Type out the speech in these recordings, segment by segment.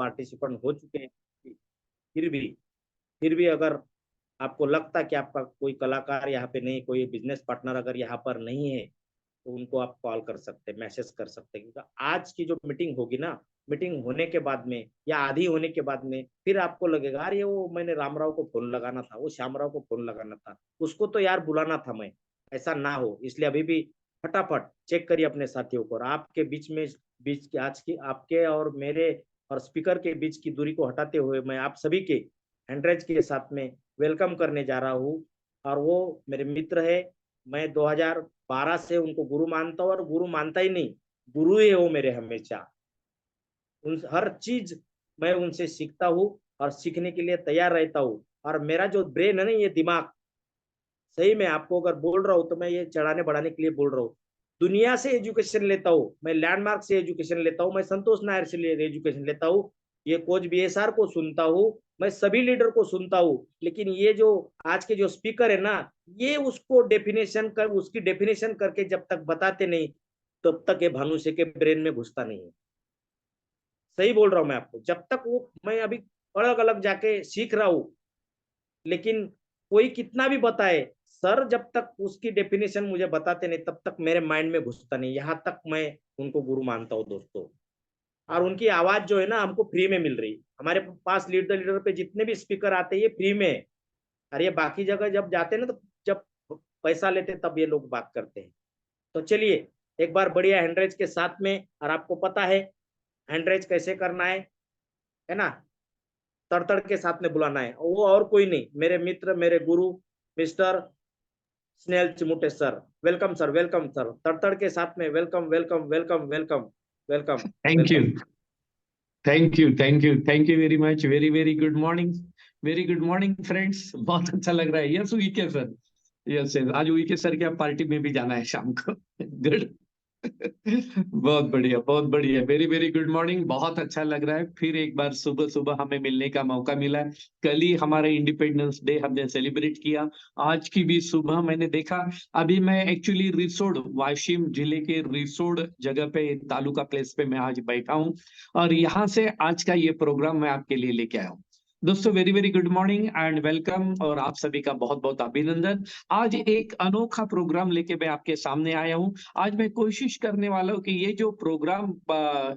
Participant हो चुके हैं, फिर भी फिर भी अगर आपको लगता कि आपका कोई कलाकार यहाँ पे नहीं, कोई बिजनेस पार्टनर अगर यहाँ पर नहीं है, तो उनको आप कॉल कर सकते हैं, मैसेज कर सकते हैं। क्योंकि आज की जो मीटिंग होगी ना, मीटिंग होने के बाद में या आधी होने के बाद में फिर आपको लगेगा अरे वो मैंने रामराव को फोन लगाना था, वो श्यामराव को फोन लगाना था, उसको तो यार बुलाना था मैं। ऐसा ना हो, इसलिए अभी भी फटाफट चेक करिए अपने साथियों को। और आपके बीच में, बीच की आज की आपके और मेरे और स्पीकर के बीच की दूरी को हटाते हुए मैं आप सभी के हैंड्रेज के साथ में वेलकम करने जा रहा हूँ। और वो मेरे मित्र है, मैं 2012 से उनको गुरु मानता हूँ, और गुरु मानता ही नहीं, गुरु ही है वो मेरे हमेशा। उन हर चीज मैं उनसे सीखता हूँ और सीखने के लिए तैयार रहता हूँ। और मेरा जो ब्रेन है ना, ये दिमाग, सही में आपको अगर बोल रहा हूँ तो मैं ये चढ़ाने बढ़ाने के लिए बोल रहा हूँ। दुनिया से एजुकेशन लेता हूँ मैं, लैंडमार्क से एजुकेशन लेता हूँ मैं, संतोष नायर से एजुकेशन लेता हूँ, ये कोच बीएसआर को सुनता हूँ, मैं सभी लीडर को सुनता हूँ। लेकिन ये जो आज के जो स्पीकर है ना, ये उसको डेफिनेशन कर, उसकी डेफिनेशन करके जब तक बताते नहीं, तब तक ये भानुसे के ब्रेन में घुसता नहीं है। सही बोल रहा हूँ मैं आपको। जब तक वो, मैं अभी अलग अलग जाके सीख रहा हूँ, लेकिन कोई कितना भी बताए, सर जब तक उसकी डेफिनेशन मुझे बताते नहीं, तब तक मेरे माइंड में घुसता नहीं। यहाँ तक मैं उनको गुरु मानता हूँ दोस्तों। और उनकी आवाज जो है ना, हमको फ्री में मिल रही। हमारे पास लीड द लीडर पे जितने भी स्पीकर आते हैं, ये फ्री में है। और ये बाकी जगह जब जाते हैं ना, तो जब पैसा लेते तब ये लोग बात करते हैं। तो चलिए एक बार बढ़िया हैंड्रेज के साथ में, और आपको पता है हैंड्रेज कैसे करना है ना, तड़तड़ के साथ में बुलाना है। वो और कोई नहीं, मेरे मित्र, मेरे गुरु, mister Snehal Chimute sir. Welcome sir, welcome sir, तड़तड़ के साथ में welcome welcome welcome welcome welcome thank you, welcome. Thank you, thank you, thank you very much. Very very good morning, very good morning friends. बहुत अच्छा लग रहा है। Yes VK sir, yes yes, आज वीके सर के party में भी जाना है शाम को। गुड। बहुत बढ़िया, बहुत बढ़िया। Very very good morning. बहुत अच्छा लग रहा है, फिर एक बार सुबह सुबह हमें मिलने का मौका मिला है। कल ही हमारा इंडिपेंडेंस डे हमने सेलिब्रेट किया। आज की भी सुबह मैंने देखा, अभी मैं एक्चुअली रिसोड, वाशिम जिले के रिसोड जगह पे, तालुका प्लेस पे मैं आज बैठा हूँ, और यहाँ से आज का ये प्रोग्राम मैं आपके लिए लेके आया हूँ। दोस्तों very very good morning and welcome, और आप सभी का बहुत बहुत अभिनंदन। आज एक अनोखा प्रोग्राम लेके मैं आपके सामने आया हूँ। आज मैं कोशिश करने वाला हूँ कि ये जो प्रोग्राम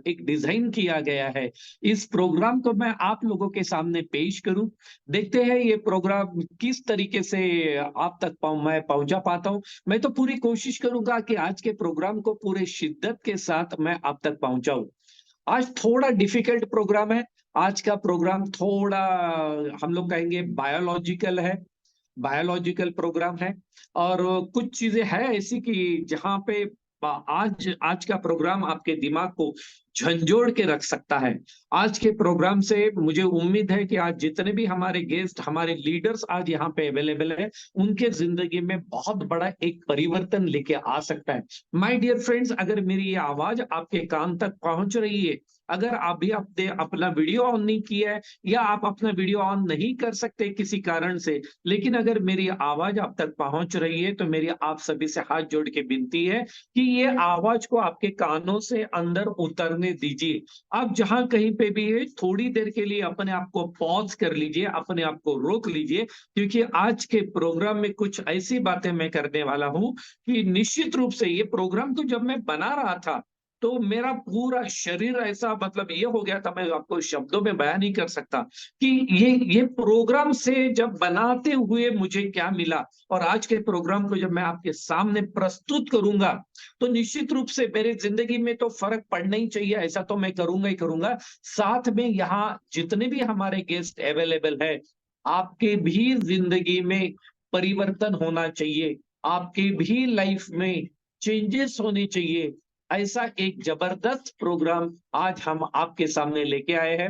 एक डिजाइन किया गया है, इस प्रोग्राम को मैं आप लोगों के सामने पेश करूं। देखते हैं ये प्रोग्राम किस तरीके से आप तक मैं पहुंचा पाता हूं। मैं तो पूरी कोशिश करूंगा कि आज के प्रोग्राम को पूरे शिद्दत के साथ मैं आप तक पहुंचाऊं। आज थोड़ा डिफिकल्ट प्रोग्राम है। आज का प्रोग्राम थोड़ा, हम लोग कहेंगे, बायोलॉजिकल है, बायोलॉजिकल प्रोग्राम है। और कुछ चीजें है ऐसी कि जहां पे आज आज का प्रोग्राम आपके दिमाग को झंझोड़ के रख सकता है। आज के प्रोग्राम से मुझे उम्मीद है कि आज जितने भी हमारे गेस्ट, हमारे लीडर्स आज यहाँ पे अवेलेबल है, उनके जिंदगी में बहुत बड़ा एक परिवर्तन लेके आ सकता है। माय डियर फ्रेंड्स, अगर मेरी ये आवाज आपके कान तक पहुंच रही है, अगर अभी आपने अपना वीडियो ऑन नहीं किया है, या आप अपना वीडियो ऑन नहीं कर सकते किसी कारण से, लेकिन अगर मेरी आवाज आप तक पहुंच रही है, तो मेरी आप सभी से हाथ जोड़ के विनती है कि ये आवाज को आपके कानों से अंदर उतरने दीजिए। आप जहां कहीं पे भी है, थोड़ी देर के लिए अपने आप को पॉज कर लीजिए, अपने आप को रोक लीजिए, क्योंकि आज के प्रोग्राम में कुछ ऐसी बातें मैं करने वाला हूं कि निश्चित रूप से ये प्रोग्राम तो जब मैं बना रहा था, तो मेरा पूरा शरीर ऐसा, मतलब ये हो गया था, मैं आपको शब्दों में बयान नहीं कर सकता कि ये प्रोग्राम से जब बनाते हुए मुझे क्या मिला। और आज के प्रोग्राम को जब मैं आपके सामने प्रस्तुत करूंगा, तो निश्चित रूप से मेरी जिंदगी में तो फर्क पड़ना ही चाहिए, ऐसा तो मैं करूंगा ही करूंगा। साथ में यहाँ जितने भी हमारे गेस्ट अवेलेबल है, आपके भी जिंदगी में परिवर्तन होना चाहिए, आपके भी लाइफ में चेंजेस होने चाहिए। ऐसा एक जबरदस्त प्रोग्राम आज हम आपके सामने लेके आए हैं।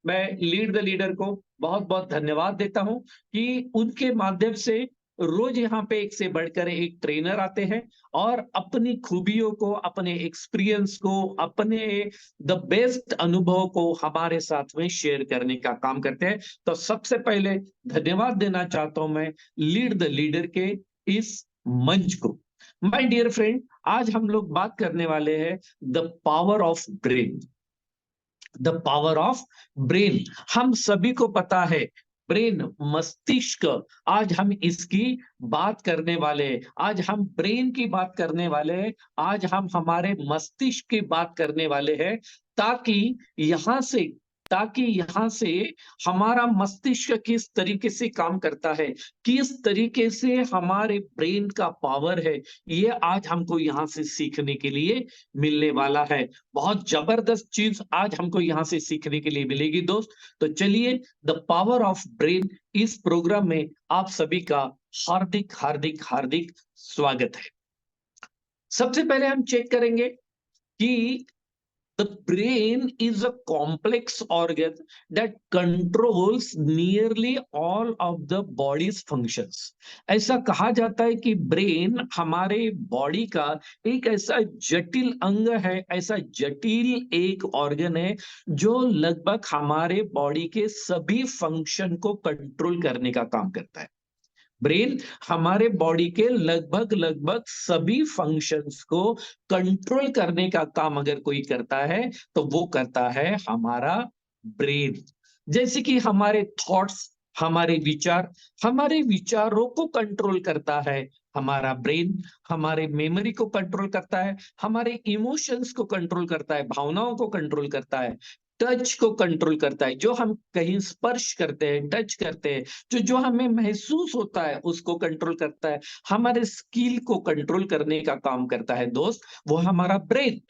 मैं लीड द लीडर को बहुत बहुत धन्यवाद देता हूं कि उनके माध्यम से रोज यहाँ पे एक से बढ़कर एक ट्रेनर आते हैं, और अपनी खूबियों को, अपने एक्सपीरियंस को, अपने द बेस्ट अनुभव को हमारे साथ में शेयर करने का काम करते हैं। तो सबसे पहले धन्यवाद देना चाहता हूं मैं लीड द लीडर के इस मंच को। माय डियर फ्रेंड, आज हम लोग बात करने वाले हैं the power of brain. The power of brain. हम सभी को पता है ब्रेन, मस्तिष्क, आज हम इसकी बात करने वाले हैं। आज हम ब्रेन की बात करने वाले हैं। आज हम हमारे मस्तिष्क की बात करने वाले हैं, ताकि यहां से ताकि यहां से हमारा मस्तिष्क किस तरीके से काम करता है, किस तरीके से हमारे ब्रेन का पावर है, ये आज हमको यहां से सीखने के लिए मिलने वाला है। बहुत जबरदस्त चीज आज हमको यहां से सीखने के लिए मिलेगी दोस्त। तो चलिए, द पावर ऑफ ब्रेन, इस प्रोग्राम में आप सभी का हार्दिक हार्दिक हार्दिक स्वागत है। सबसे पहले हम चेक करेंगे कि the brain is a complex organ that controls nearly all of the body's functions। ऐसा कहा जाता है कि ब्रेन हमारे बॉडी का एक ऐसा जटिल अंग है, ऐसा जटिल एक ऑर्गन है जो लगभग हमारे बॉडी के सभी फंक्शन को कंट्रोल करने का काम करता है। ब्रेन हमारे बॉडी के लगभग लगभग सभी फंक्शंस को कंट्रोल करने का काम अगर कोई करता है तो वो करता है हमारा ब्रेन। जैसे कि हमारे थॉट्स, हमारे विचारों को कंट्रोल करता है हमारा ब्रेन, हमारे मेमोरी को कंट्रोल करता है, हमारे इमोशंस को कंट्रोल करता है, भावनाओं को कंट्रोल करता है, टच को कंट्रोल करता है, जो हम कहीं स्पर्श करते हैं, टच करते हैं, जो हमें महसूस होता है उसको कंट्रोल करता है, हमारे स्किल को कंट्रोल करने का काम करता है दोस्त, वो हमारा ब्रेन।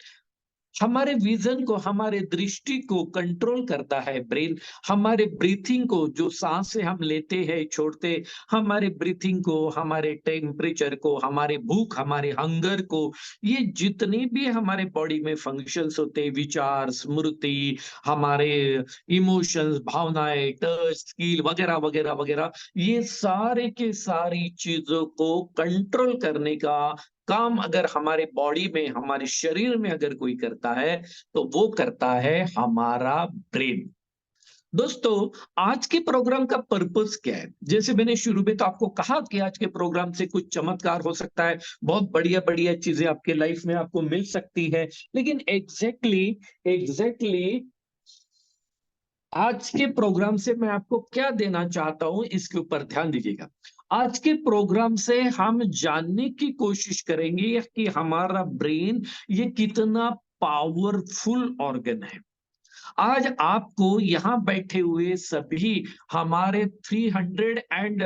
हमारे विजन को, हमारे दृष्टि को कंट्रोल करता है ब्रेन। हमारे ब्रीथिंग को, जो सांसें हम लेते हैं छोड़ते, हमारे ब्रीथिंग को, हमारे टेम्परेचर को, हमारे भूख, हमारे हंगर को, ये जितने भी हमारे बॉडी में फंक्शंस होते हैं, विचार, स्मृति, हमारे इमोशंस, भावनाएं, टच, स्किल वगैरह वगैरह वगैरह, ये सारे के सारी चीजों को कंट्रोल करने का काम अगर हमारे बॉडी में, हमारे शरीर में अगर कोई करता है तो वो करता है हमारा ब्रेन। दोस्तों, आज के प्रोग्राम का पर्पस क्या है? जैसे मैंने शुरू में तो आपको कहा कि आज के प्रोग्राम से कुछ चमत्कार हो सकता है, बहुत बढ़िया बढ़िया चीजें आपके लाइफ में आपको मिल सकती है, लेकिन एग्जैक्टली आज के प्रोग्राम से मैं आपको क्या देना चाहता हूं, इसके ऊपर ध्यान दीजिएगा। आज के प्रोग्राम से हम जानने की कोशिश करेंगे कि हमारा ब्रेन ये कितना पावरफुल ऑर्गन है। आज आपको यहाँ बैठे हुए सभी हमारे 300 एंड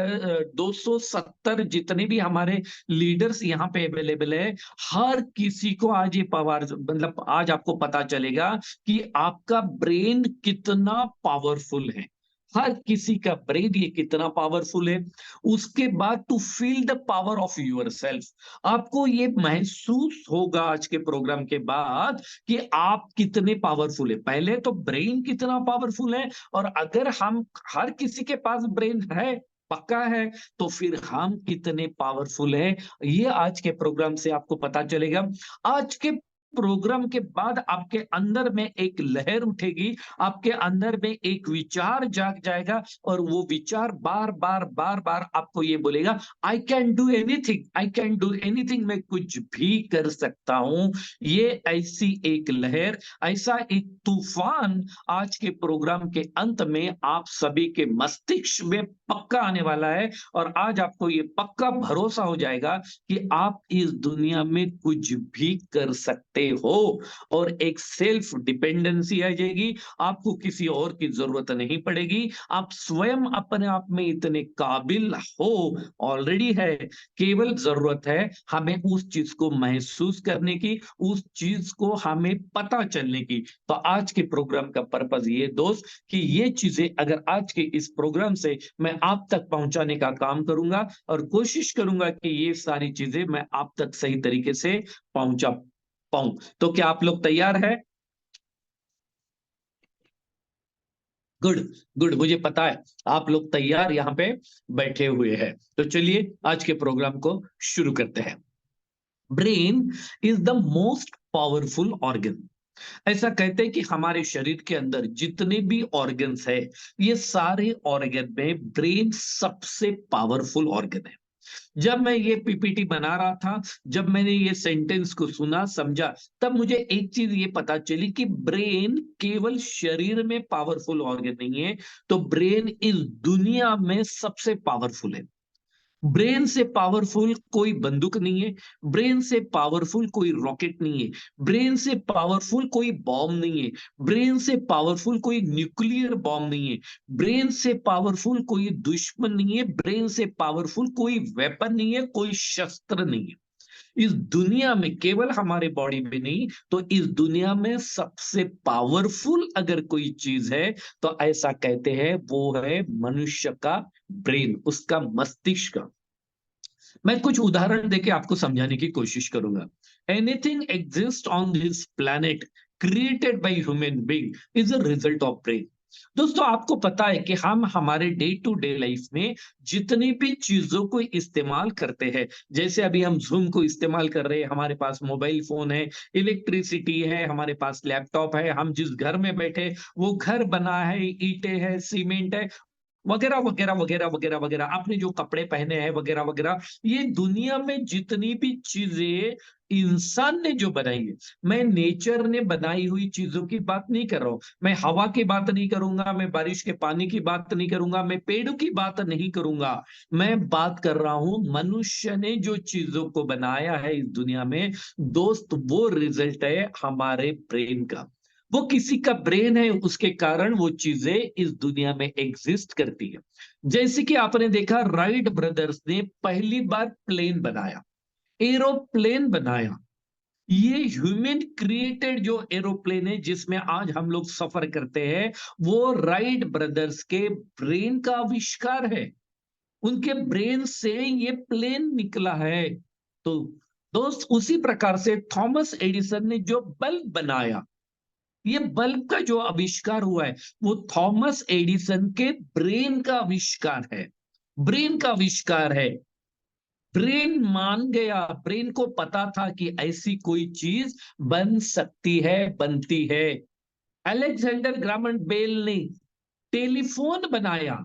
270 जितने भी हमारे लीडर्स यहाँ पे अवेलेबल है, हर किसी को आज ये पावर, मतलब आज आपको पता चलेगा कि आपका ब्रेन कितना पावरफुल है। हर किसी का ब्रेन ये कितना पावरफुल है। उसके बाद to feel the power of yourself, आपको ये महसूस होगा आज के प्रोग्राम के बाद कि आप कितने पावरफुल है। पहले तो ब्रेन कितना पावरफुल है, और अगर हम, हर किसी के पास ब्रेन है, पक्का है, तो फिर हम कितने पावरफुल हैं, ये आज के प्रोग्राम से आपको पता चलेगा। आज के प्रोग्राम के बाद आपके अंदर में एक लहर उठेगी, आपके अंदर में एक विचार जाग जाएगा, और वो विचार बार बार बार बार आपको ये बोलेगा, I can do anything, I can do anything, मैं कुछ भी कर सकता हूं। ये ऐसी एक लहर, ऐसा एक तूफान आज के प्रोग्राम के अंत में आप सभी के मस्तिष्क में पक्का आने वाला है, और आज आपको ये पक्का भरोसा हो जाएगा कि आप इस दुनिया में कुछ भी कर सकते हो, और एक सेल्फ डिपेंडेंसी आ जाएगी। आपको किसी और की जरूरत नहीं पड़ेगी, आप स्वयं अपने आप में इतने काबिल हो, ऑलरेडी है, केवल जरूरत है हमें उस चीज को महसूस करने की, उस चीज को हमें पता चलने की। तो आज के प्रोग्राम का पर्पस ये दोस्त, कि ये चीजें अगर आज के इस प्रोग्राम से मैं आप तक पहुंचाने का काम करूंगा, और कोशिश करूंगा कि ये सारी चीजें मैं आप तक सही तरीके से पहुंचा पाऊं। तो क्या आप लोग तैयार है? गुड, गुड, मुझे पता है आप लोग तैयार यहाँ पे बैठे हुए हैं। तो चलिए आज के प्रोग्राम को शुरू करते हैं। Brain is the most powerful organ. ऐसा कहते हैं कि हमारे शरीर के अंदर जितने भी ऑर्गन्स है, ये सारे ऑर्गन में ब्रेन सबसे पावरफुल ऑर्गन है। जब मैं ये पीपीटी बना रहा था, जब मैंने ये सेंटेंस को सुना समझा, तब मुझे एक चीज ये पता चली कि ब्रेन केवल शरीर में पावरफुल ऑर्गन नहीं है, तो ब्रेन इस दुनिया में सबसे पावरफुल है। ब्रेन से पावरफुल कोई बंदूक नहीं है, ब्रेन से पावरफुल कोई रॉकेट नहीं है, ब्रेन से पावरफुल कोई बॉम्ब नहीं है, ब्रेन से पावरफुल कोई न्यूक्लियर बॉम्ब नहीं है, ब्रेन से पावरफुल कोई दुश्मन नहीं है, ब्रेन से पावरफुल कोई वेपन नहीं है, कोई शस्त्र नहीं है। इस दुनिया में केवल हमारे बॉडी में नहीं, तो इस दुनिया में सबसे पावरफुल अगर कोई चीज है तो ऐसा कहते हैं वो है मनुष्य का ब्रेन, उसका मस्तिष्क। मैं कुछ उदाहरण देके आपको समझाने की कोशिश करूंगा। Anything exist on this planet created by human being is a result of brain. दोस्तों, आपको पता है कि हम हमारे डे टू डे लाइफ में जितनी भी चीजों को इस्तेमाल करते हैं, जैसे अभी हम जूम को इस्तेमाल कर रहे हैं, हमारे पास मोबाइल फोन है, इलेक्ट्रिसिटी है, हमारे पास लैपटॉप है, हम जिस घर में बैठे वो घर बना है, ईंटें है, सीमेंट है, वगैरह वगैरह वगैरह वगैरह वगैरह, आपने जो कपड़े पहने हैं वगैरह वगैरह, ये दुनिया में जितनी भी चीजें इंसान ने जो बनाई है, मैं नेचर ने बनाई हुई चीजों की बात नहीं कर रहा हूं, मैं हवा की बात नहीं करूंगा, मैं बारिश के पानी की बात नहीं करूंगा, मैं पेड़ों की बात नहीं करूंगा, मैं बात कर रहा हूं मनुष्य ने जो चीजों को बनाया है इस दुनिया में। दोस्त, वो रिजल्ट है हमारे ब्रेन का। वो किसी का ब्रेन है, उसके कारण वो चीजें इस दुनिया में एग्जिस्ट करती है। जैसे कि आपने देखा, राइट ब्रदर्स ने पहली बार प्लेन बनाया, एरोप्लेन बनाया। ये ह्यूमन क्रिएटेड जो एरोप्लेन है जिसमें आज हम लोग सफर करते हैं, वो राइट ब्रदर्स के ब्रेन का आविष्कार है। उनके ब्रेन से ये प्लेन निकला है। तो दोस्त, उसी प्रकार से थॉमस एडिसन ने जो बल्ब बनाया, ये बल्ब का जो आविष्कार हुआ है वो थॉमस एडिसन के ब्रेन का आविष्कार है। ब्रेन का आविष्कार है। ब्रेन मान गया, ब्रेन को पता था कि ऐसी कोई चीज बन सकती है, बनती है। अलेक्जेंडर ग्राहम बेल ने टेलीफोन बनाया।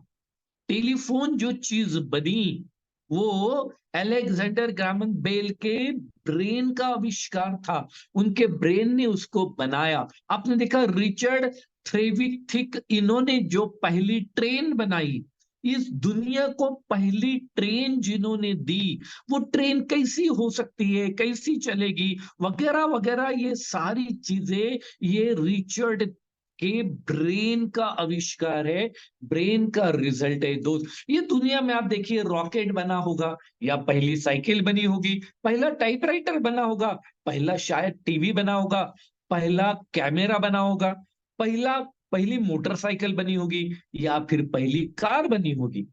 टेलीफोन जो चीज बनी, वो अलेक्जेंडर ग्राहम बेल के ब्रेन का आविष्कार था। उनके ब्रेन ने उसको बनाया। आपने देखा, रिचर्ड थ्रेविथिक, इन्होंने जो पहली ट्रेन बनाई, इस दुनिया को पहली ट्रेन जिन्होंने दी, वो ट्रेन कैसी हो सकती है, कैसी चलेगी, वगैरह वगैरह, ये सारी चीजें ये रिचर्ड के ब्रेन का आविष्कार है, ब्रेन का रिजल्ट है दोस्त। ये दुनिया में आप देखिए, रॉकेट बना होगा, या पहली साइकिल बनी होगी, पहला टाइपराइटर बना होगा, पहला शायद टीवी बना होगा, पहला कैमरा बना होगा, पहली मोटरसाइकिल बनी होगी, या फिर पहली कार बनी होगी।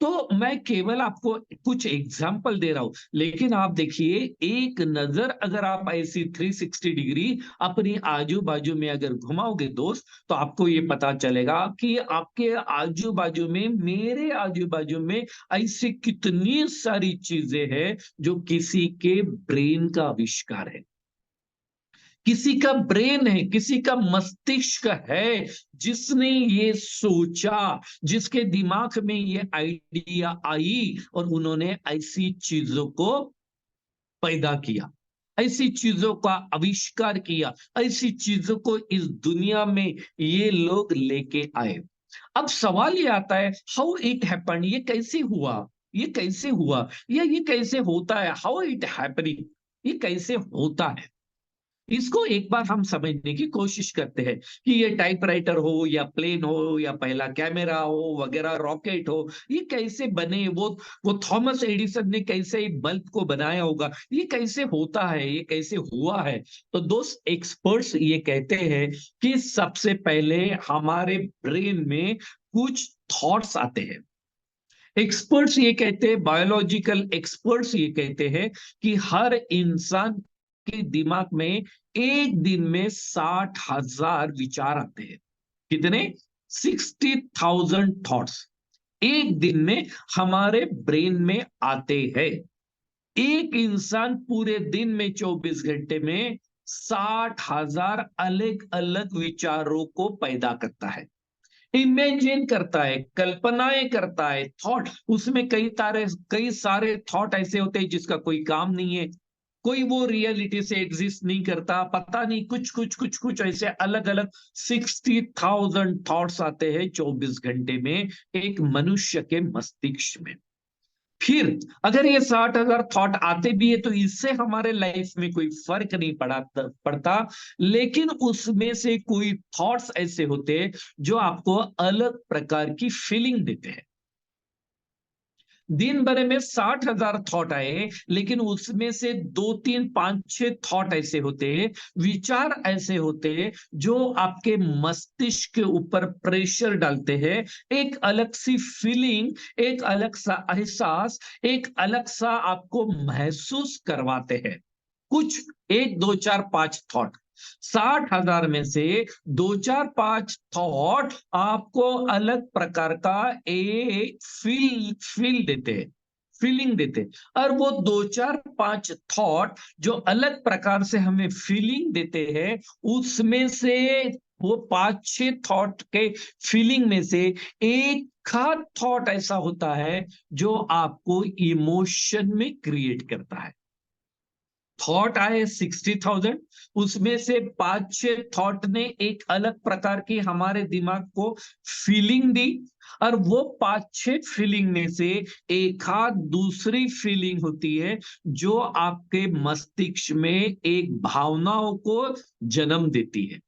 तो मैं केवल आपको कुछ एग्जाम्पल दे रहा हूं, लेकिन आप देखिए, एक नजर अगर आप ऐसी 360 डिग्री अपनी आजू बाजू में अगर घुमाओगे दोस्त, तो आपको ये पता चलेगा कि आपके आजू बाजू में, मेरे आजू बाजू में ऐसी कितनी सारी चीजें हैं जो किसी के ब्रेन का आविष्कार है, किसी का ब्रेन है, किसी का मस्तिष्क है, जिसने ये सोचा, जिसके दिमाग में ये आइडिया आई और उन्होंने ऐसी चीजों को पैदा किया, ऐसी चीजों का आविष्कार किया, ऐसी चीजों को इस दुनिया में ये लोग लेके आए। अब सवाल ये आता है, हाउ इट हैपेंड, ये कैसे हुआ, ये कैसे हुआ, या ये कैसे होता है, हाउ इट हैपनिंग, ये कैसे होता है। इसको एक बार हम समझने की कोशिश करते हैं कि ये टाइपराइटर हो, या प्लेन हो, या पहला कैमरा हो, वगैरह रॉकेट हो, ये कैसे बने, वो थॉमस एडिसन ने कैसे बल्ब को बनाया होगा, ये कैसे होता है, ये कैसे हुआ है। तो दोस्त, एक्सपर्ट्स ये कहते हैं कि सबसे पहले हमारे ब्रेन में कुछ थॉट्स आते हैं। एक्सपर्ट्स ये कहते हैं, बायोलॉजिकल एक्सपर्ट्स ये कहते हैं कि हर इंसान के दिमाग में एक दिन में 60,000 विचार आते हैं। कितने? 60,000 थॉट्स एक दिन में हमारे ब्रेन में आते हैं। एक इंसान पूरे दिन में 24 घंटे में 60,000 अलग अलग विचारों को पैदा करता है। इमेजिन करता है, कल्पनाएं करता है, थॉट, उसमें कई सारे थॉट ऐसे होते हैं जिसका कोई काम नहीं है, कोई वो रियलिटी से एग्जिस्ट नहीं करता, पता नहीं कुछ ऐसे अलग अलग 60,000 थॉट्स आते हैं 24 घंटे में एक मनुष्य के मस्तिष्क में। फिर अगर ये 60,000 थॉट आते भी है तो इससे हमारे लाइफ में कोई फर्क नहीं पड़ता, लेकिन उसमें से कोई थॉट्स ऐसे होते हैं जो आपको अलग प्रकार की फीलिंग देते हैं। दिन भर में 60,000 थॉट आए, लेकिन उसमें से 2 3 5 6 थॉट ऐसे होते हैं, विचार ऐसे होते हैं जो आपके मस्तिष्क के ऊपर प्रेशर डालते हैं, एक अलग सी फीलिंग, एक अलग सा एहसास, एक अलग सा आपको महसूस करवाते हैं। कुछ 1 2 4 5 थॉट, 60,000 में से 2 4 5 थॉट आपको अलग प्रकार का एक फील देते हैं, फीलिंग देते हैं। और वो 2 4 5 थॉट जो अलग प्रकार से हमें फीलिंग देते हैं, उसमें से वो 5 6 थॉट के फीलिंग में से एक खास थॉट ऐसा होता है जो आपको इमोशन में क्रिएट करता है। थॉट आए 60,000, उसमें से 5 6 थॉट ने एक अलग प्रकार की हमारे दिमाग को फीलिंग दी, और वो 5 6 फीलिंग में से एक आध दूसरी फीलिंग होती है जो आपके मस्तिष्क में एक भावनाओं को जन्म देती है।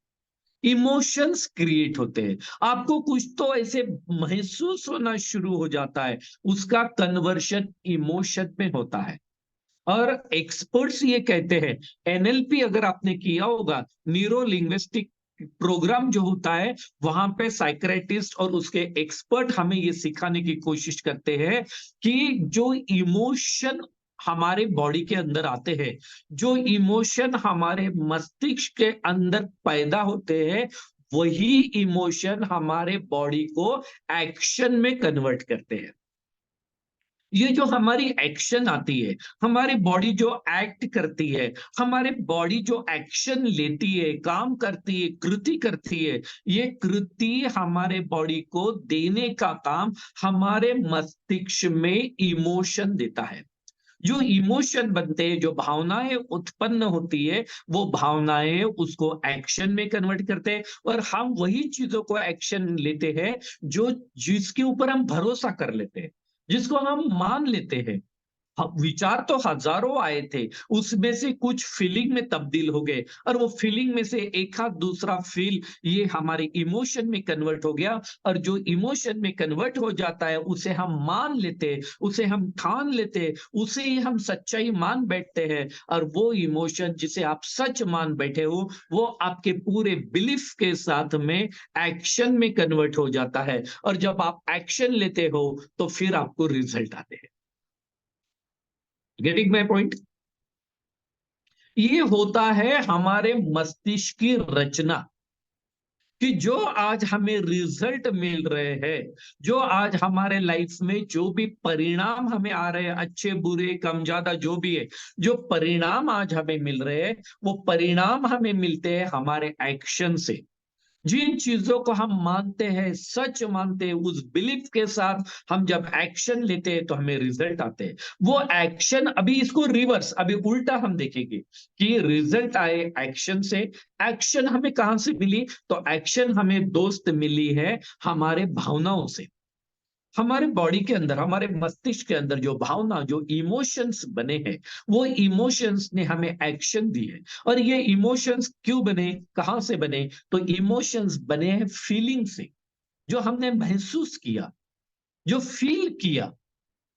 इमोशंस क्रिएट होते हैं, आपको कुछ तो ऐसे महसूस होना शुरू हो जाता है, उसका कन्वर्शन इमोशन में होता है। और एक्सपर्ट्स ये कहते हैं, एनएलपी अगर आपने किया होगा, न्यूरो लिंग्विस्टिक प्रोग्राम जो होता है, वहां पे साइक्रेटिस्ट और उसके एक्सपर्ट हमें ये सिखाने की कोशिश करते हैं कि जो इमोशन हमारे बॉडी के अंदर आते हैं, जो इमोशन हमारे मस्तिष्क के अंदर पैदा होते हैं, वही इमोशन हमारे बॉडी को एक्शन में कन्वर्ट करते हैं। ये जो हमारी एक्शन आती है, हमारी बॉडी जो एक्ट करती है, हमारे बॉडी जो एक्शन लेती है, काम करती है, कृति करती है, ये कृति हमारे बॉडी को देने का काम हमारे मस्तिष्क में इमोशन देता है। जो इमोशन बनते हैं, जो भावनाएं उत्पन्न होती है, वो भावनाएं उसको एक्शन में कन्वर्ट करते हैं, और हम वही चीजों को एक्शन लेते हैं जो जिसके ऊपर हम भरोसा कर लेते हैं, जिसको हम मान लेते हैं। विचार तो हजारों आए थे, उसमें से कुछ फीलिंग में तब्दील हो गए, और वो फीलिंग में से एक आध दूसरा फील ये हमारे इमोशन में कन्वर्ट हो गया, और जो इमोशन में कन्वर्ट हो जाता है उसे हम मान लेते हैं, उसे हम ठान लेते हैं, उसे ही हम सच्चाई मान बैठते हैं। और वो इमोशन जिसे आप सच मान बैठे हो, वो आपके पूरे बिलीफ के साथ में एक्शन में कन्वर्ट हो जाता है, और जब आप एक्शन लेते हो तो फिर आपको रिजल्ट आते हैं। Getting my point? ये होता है हमारे मस्तिष्क की रचना, कि जो आज हमें रिजल्ट मिल रहे हैं, जो आज हमारे लाइफ में जो भी परिणाम हमें आ रहे हैं, अच्छे बुरे कम ज्यादा जो भी है, जो परिणाम आज हमें मिल रहे हैं, वो परिणाम हमें मिलते हैं हमारे एक्शन से। जिन चीजों को हम मानते हैं, सच मानते हैं, उस बिलीफ के साथ हम जब एक्शन लेते हैं तो हमें रिजल्ट आते हैं। वो एक्शन, अभी इसको रिवर्स, अभी उल्टा हम देखेंगे कि रिजल्ट आए एक्शन से। एक्शन हमें कहां से मिली? तो एक्शन हमें दोस्त मिली है हमारे भावनाओं से। हमारे बॉडी के अंदर, हमारे मस्तिष्क के अंदर जो भावना, जो इमोशंस बने हैं, वो इमोशंस ने हमें एक्शन दी है। और ये इमोशंस क्यों बने, कहां से बने? तो इमोशंस बने हैं फीलिंग से, जो हमने महसूस किया, जो फील किया,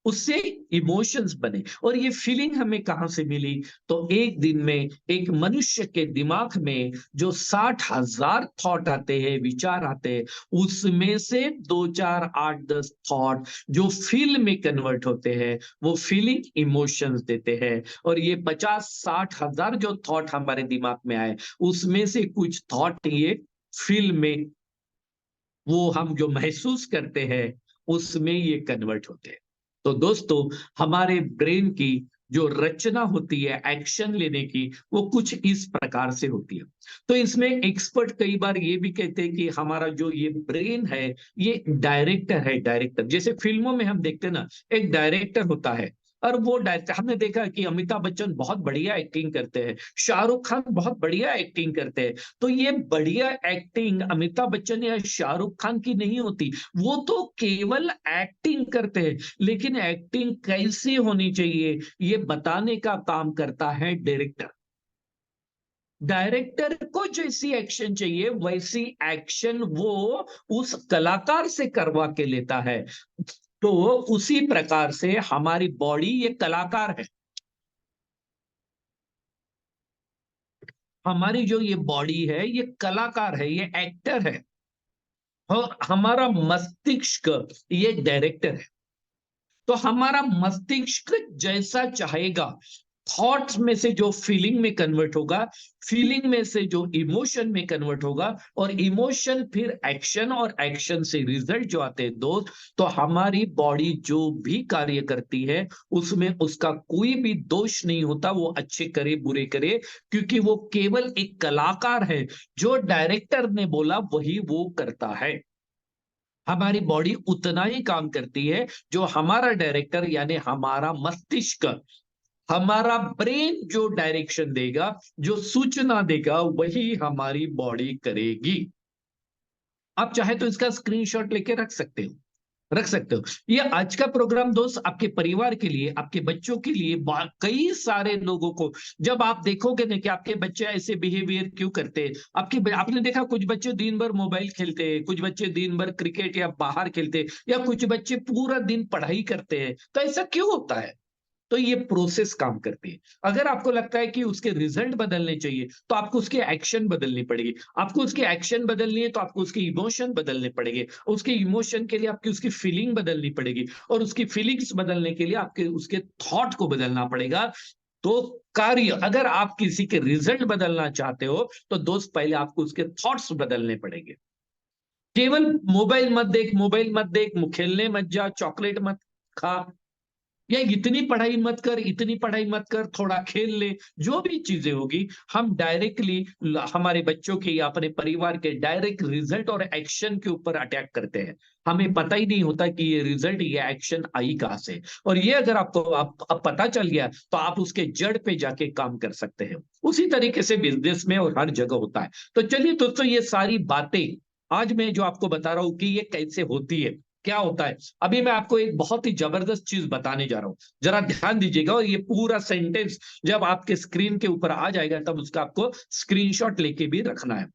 उससे इमोशंस बने। और ये फीलिंग हमें कहां से मिली? तो एक दिन में एक मनुष्य के दिमाग में जो 60,000 थॉट आते हैं, विचार आते हैं, उसमें से 2 4 8 10 थॉट जो फील में कन्वर्ट होते हैं, वो फीलिंग इमोशंस देते हैं। और ये 50 60 हजार जो थॉट हमारे दिमाग में आए, उसमें से कुछ थॉट ये फील में, वो हम जो महसूस करते हैं, उसमें ये कन्वर्ट होते हैं। तो दोस्तों, हमारे ब्रेन की जो रचना होती है एक्शन लेने की, वो कुछ इस प्रकार से होती है। तो इसमें एक्सपर्ट कई बार ये भी कहते हैं कि हमारा जो ये ब्रेन है, ये डायरेक्टर है। डायरेक्टर जैसे फिल्मों में हम देखते हैं ना, एक डायरेक्टर होता है, और वो डायरेक्टर, हमने देखा कि अमिताभ बच्चन बहुत बढ़िया एक्टिंग करते हैं, शाहरुख खान बहुत बढ़िया एक्टिंग करते हैं। तो ये बढ़िया एक्टिंग अमिताभ बच्चन या शाहरुख खान की नहीं होती, वो तो केवल एक्टिंग करते हैं। लेकिन एक्टिंग कैसी होनी चाहिए, ये बताने का काम करता है डायरेक्टर। डायरेक्टर को जैसी एक्शन चाहिए वैसी एक्शन वो उस कलाकार से करवा के लेता है। तो उसी प्रकार से हमारी बॉडी ये कलाकार है। हमारी जो ये बॉडी है ये कलाकार है, ये एक्टर है। और हमारा मस्तिष्क ये डायरेक्टर है। तो हमारा मस्तिष्क जैसा चाहेगा, थॉट्स में से जो फीलिंग में कन्वर्ट होगा, फीलिंग में से जो इमोशन में कन्वर्ट होगा, और इमोशन फिर एक्शन, और एक्शन से रिजल्ट जो आते हैं दोस्त, तो हमारी बॉडी जो भी कार्य करती है उसमें उसका कोई भी दोष नहीं होता, वो अच्छे करे बुरे करे, क्योंकि वो केवल एक कलाकार है। जो डायरेक्टर ने बोला वही वो करता है। हमारी बॉडी उतना ही काम करती है जो हमारा डायरेक्टर यानी हमारा मस्तिष्क, हमारा ब्रेन जो डायरेक्शन देगा, जो सूचना देगा, वही हमारी बॉडी करेगी। आप चाहे तो इसका स्क्रीनशॉट लेके रख सकते हो, रख सकते हो। ये आज का प्रोग्राम दोस्त आपके परिवार के लिए, आपके बच्चों के लिए, कई सारे लोगों को, जब आप देखोगे ना कि आपके बच्चे ऐसे बिहेवियर क्यों करते हैं, आपने देखा कुछ बच्चे दिन भर मोबाइल खेलते हैं, कुछ बच्चे दिन भर क्रिकेट या बाहर खेलते हैं, या कुछ बच्चे पूरा दिन पढ़ाई करते हैं, तो ऐसा क्यों होता है? तो ये प्रोसेस काम करती है। अगर आपको लगता है कि उसके रिजल्ट बदलने चाहिए, तो आपको उसके एक्शन बदलनी पड़ेगी। आपको उसके एक्शन बदलनी है तो आपको उसके इमोशन बदलने पड़ेंगे। उसके इमोशन के लिए आपकी उसकी फीलिंग बदलनी पड़ेगी, और उसकी फीलिंग्स बदलने के लिए आपके उसके थॉट को बदलना पड़ेगा। तो कार्य, अगर आप किसी के रिजल्ट बदलना चाहते हो, तो दोस्त पहले आपको उसके थॉट्स बदलने पड़ेंगे। केवल मोबाइल मत देख, मोबाइल मत देख, खेलने मत जा, चॉकलेट मत खा, या इतनी पढ़ाई मत कर, इतनी पढ़ाई मत कर, थोड़ा खेल ले, जो भी चीजें होगी, हम डायरेक्टली हमारे बच्चों के या अपने परिवार के डायरेक्ट रिजल्ट और एक्शन के ऊपर अटैक करते हैं। हमें पता ही नहीं होता कि ये रिजल्ट, ये एक्शन आई कहां से। और ये अगर आपको अब पता चल गया, तो आप उसके जड़ पे जाके काम कर सकते हैं। उसी तरीके से बिजनेस में और हर जगह होता है। तो चलिए दोस्तों, ये सारी बातें आज मैं जो आपको बता रहा हूं कि ये कैसे होती है, क्या होता है, अभी मैं आपको एक बहुत ही जबरदस्त चीज बताने जा रहा हूं। जरा ध्यान दीजिएगा, और ये पूरा सेंटेंस जब आपके स्क्रीन के ऊपर आ जाएगा, तब उसका आपको स्क्रीनशॉट लेके भी रखना है।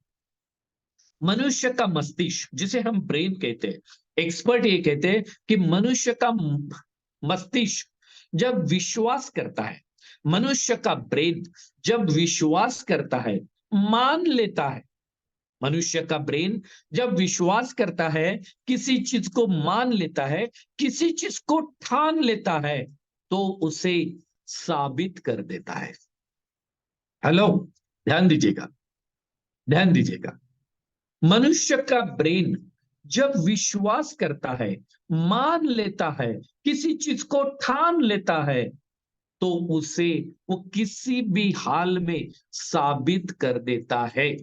मनुष्य का मस्तिष्क, जिसे हम ब्रेन कहते हैं, एक्सपर्ट ये कहते हैं कि मनुष्य का मस्तिष्क जब विश्वास करता है, मनुष्य का ब्रेन जब विश्वास करता है, मान लेता है, मनुष्य का ब्रेन जब विश्वास करता है, किसी चीज को मान लेता है, किसी चीज को ठान लेता है, तो उसे साबित कर देता है। हेलो, ध्यान दीजिएगा, ध्यान दीजिएगा। मनुष्य का ब्रेन जब विश्वास करता है, मान लेता है, किसी चीज को ठान लेता है, तो उसे वो किसी भी हाल में साबित कर देता है।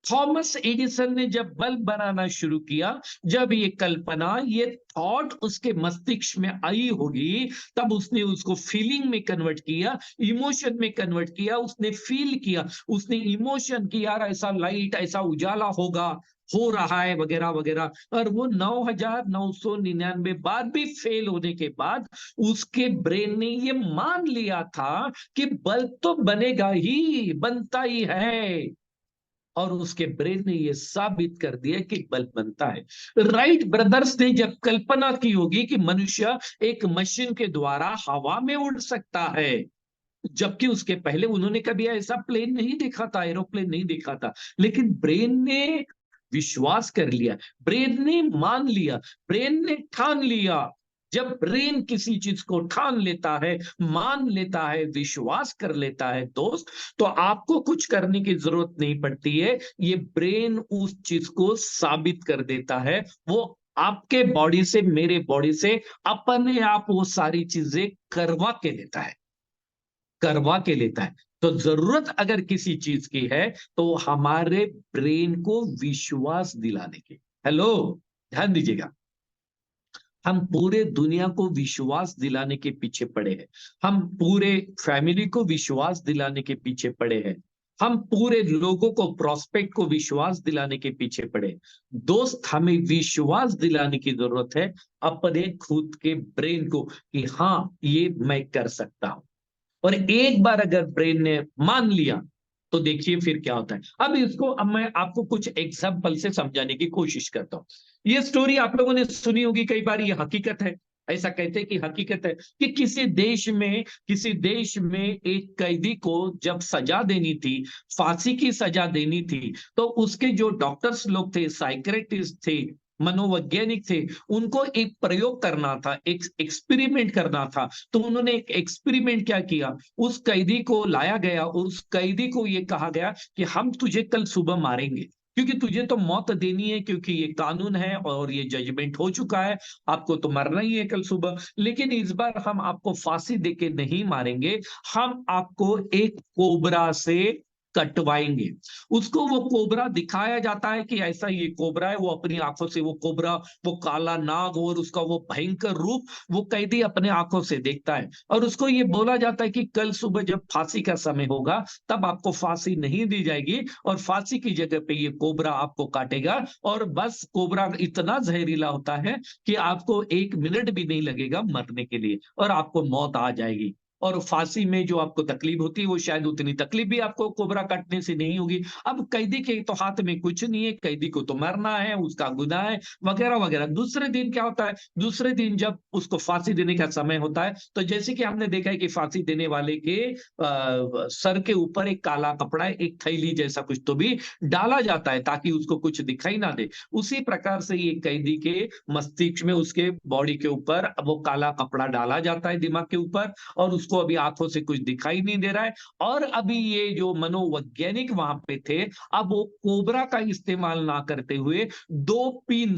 थॉमस एडिसन ने जब बल्ब बनाना शुरू किया, जब ये कल्पना, ये थॉट उसके मस्तिष्क में आई होगी, तब उसने उसको फीलिंग में कन्वर्ट किया, इमोशन में कन्वर्ट किया, उसने फील किया, उसने इमोशन की, यार ऐसा लाइट, ऐसा उजाला होगा, हो रहा है, वगैरह वगैरह। और वो 9,999 बार भी फेल होने के बाद उसके ब्रेन ने ये मान लिया था कि बल्ब तो बनेगा ही, बनता ही है। और उसके ब्रेन ने यह साबित कर दिया कि बल्ब बनता है। राइट ब्रदर्स ने जब कल्पना की होगी कि मनुष्य एक मशीन के द्वारा हवा में उड़ सकता है, जबकि उसके पहले उन्होंने कभी ऐसा प्लेन नहीं देखा था, एरोप्लेन नहीं देखा था, लेकिन ब्रेन ने विश्वास कर लिया, ब्रेन ने मान लिया, ब्रेन ने ठान लिया। जब ब्रेन किसी चीज को ठान लेता है, मान लेता है, विश्वास कर लेता है दोस्त, तो आपको कुछ करने की जरूरत नहीं पड़ती है, ये ब्रेन उस चीज को साबित कर देता है। वो आपके बॉडी से, मेरे बॉडी से अपने आप वो सारी चीजें करवा के लेता है, करवा के लेता है। तो जरूरत अगर किसी चीज की है तो हमारे ब्रेन को विश्वास दिलाने की। हेलो, ध्यान दीजिएगा, हम पूरे दुनिया को विश्वास दिलाने के पीछे पड़े हैं, हम पूरे फैमिली को विश्वास दिलाने के पीछे पड़े हैं, हम पूरे लोगों को, प्रोस्पेक्ट को विश्वास दिलाने के पीछे पड़े हैं। दोस्त, हमें विश्वास दिलाने की जरूरत है अपने खुद के ब्रेन को कि हाँ, ये मैं कर सकता हूं। और एक बार अगर ब्रेन ने मान लिया तो देखिए फिर क्या होता है। अब मैं आपको कुछ एग्जाम्पल से समझाने की कोशिश करता हूं। ये स्टोरी आप लोगों ने सुनी होगी कई बार, ये हकीकत है। ऐसा कहते हैं कि हकीकत है कि किसी देश में एक कैदी को जब सजा देनी थी, फांसी की सजा देनी थी, तो उसके जो डॉक्टर्स लोग थे, साइकियाट्रिस्ट थे, मनोवैज्ञानिक थे, उनको एक प्रयोग करना था, एक एक्सपेरिमेंट करना था। तो उन्होंने एक एक्सपेरिमेंट क्या किया, उस कैदी को लाया गया और उस कैदी को यह कहा गया कि हम तुझे कल सुबह मारेंगे, क्योंकि तुझे तो मौत देनी है, क्योंकि ये कानून है और ये जजमेंट हो चुका है, आपको तो मरना ही है कल सुबह। लेकिन इस बार हम आपको फांसी देके नहीं मारेंगे, हम आपको एक कोबरा से कटवाएंगे। उसको वो कोबरा दिखाया जाता है कि ऐसा ये कोबरा है, वो अपनी आंखों से वो कोबरा, वो काला नाग और उसका वो भयंकर रूप वो कैदी अपने आंखों से देखता है। और उसको ये बोला जाता है कि कल सुबह जब फांसी का समय होगा तब आपको फांसी नहीं दी जाएगी और फांसी की जगह पे ये कोबरा आपको काटेगा। और बस कोबरा इतना जहरीला होता है कि आपको 1 मिनट भी नहीं लगेगा मरने के लिए और आपको मौत आ जाएगी। और फांसी में जो आपको तकलीफ होती है वो शायद उतनी तकलीफ भी आपको कोबरा काटने से नहीं होगी। अब कैदी के तो हाथ में कुछ नहीं है, कैदी को तो मरना है, उसका गुनाह है, वगैरह वगैरह। दूसरे दिन क्या होता है, दूसरे दिन जब उसको फांसी देने का समय होता है तो जैसे कि हमने देखा है कि फांसी देने वाले के सर के ऊपर एक काला कपड़ा, एक थैली जैसा कुछ तो भी डाला जाता है ताकि उसको कुछ दिखाई ना दे। उसी प्रकार से ये कैदी के मस्तिष्क में, उसके बॉडी के ऊपर वो काला कपड़ा डाला जाता है, दिमाग के ऊपर, और उसको अभी आंखों से कुछ दिखाई नहीं दे रहा है। और अभी ये जो मनोवैज्ञानिक वहां पे थे, अब वो कोबरा का इस्तेमाल ना करते हुए 2 पिन,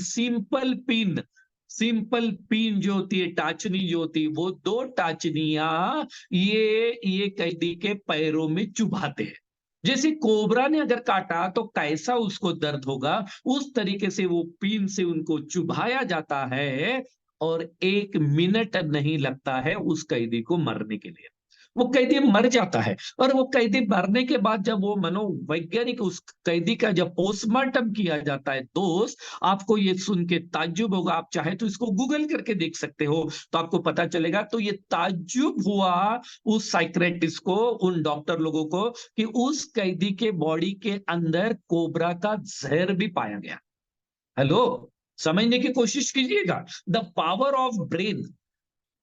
सिंपल पिन जो होती है, टाचनी जो होती है, वो 2 टाचनियां ये कैदी के पैरों में चुभाते हैं। जैसे कोबरा ने अगर काटा तो कैसा उसको दर्द होगा, उस तरीके से वो पिन से उनको चुभाया जाता है और 1 मिनट नहीं लगता है उस कैदी को मरने के लिए। वो कैदी मर जाता है। और वो कैदी मरने के बाद जब वो मनोवैज्ञानिक उस कैदी का जब पोस्टमार्टम किया जाता है, दोस्त, आपको ये सुन के ताज्जुब होगा, आप चाहे तो इसको गूगल करके देख सकते हो तो आपको पता चलेगा। तो ये ताज्जुब हुआ उस साइक्रेटिस्ट को, उन डॉक्टर लोगों को, कि उस कैदी के बॉडी के अंदर कोबरा का जहर भी पाया गया। हेलो, समझने की कोशिश कीजिएगा। द पावर ऑफ ब्रेन,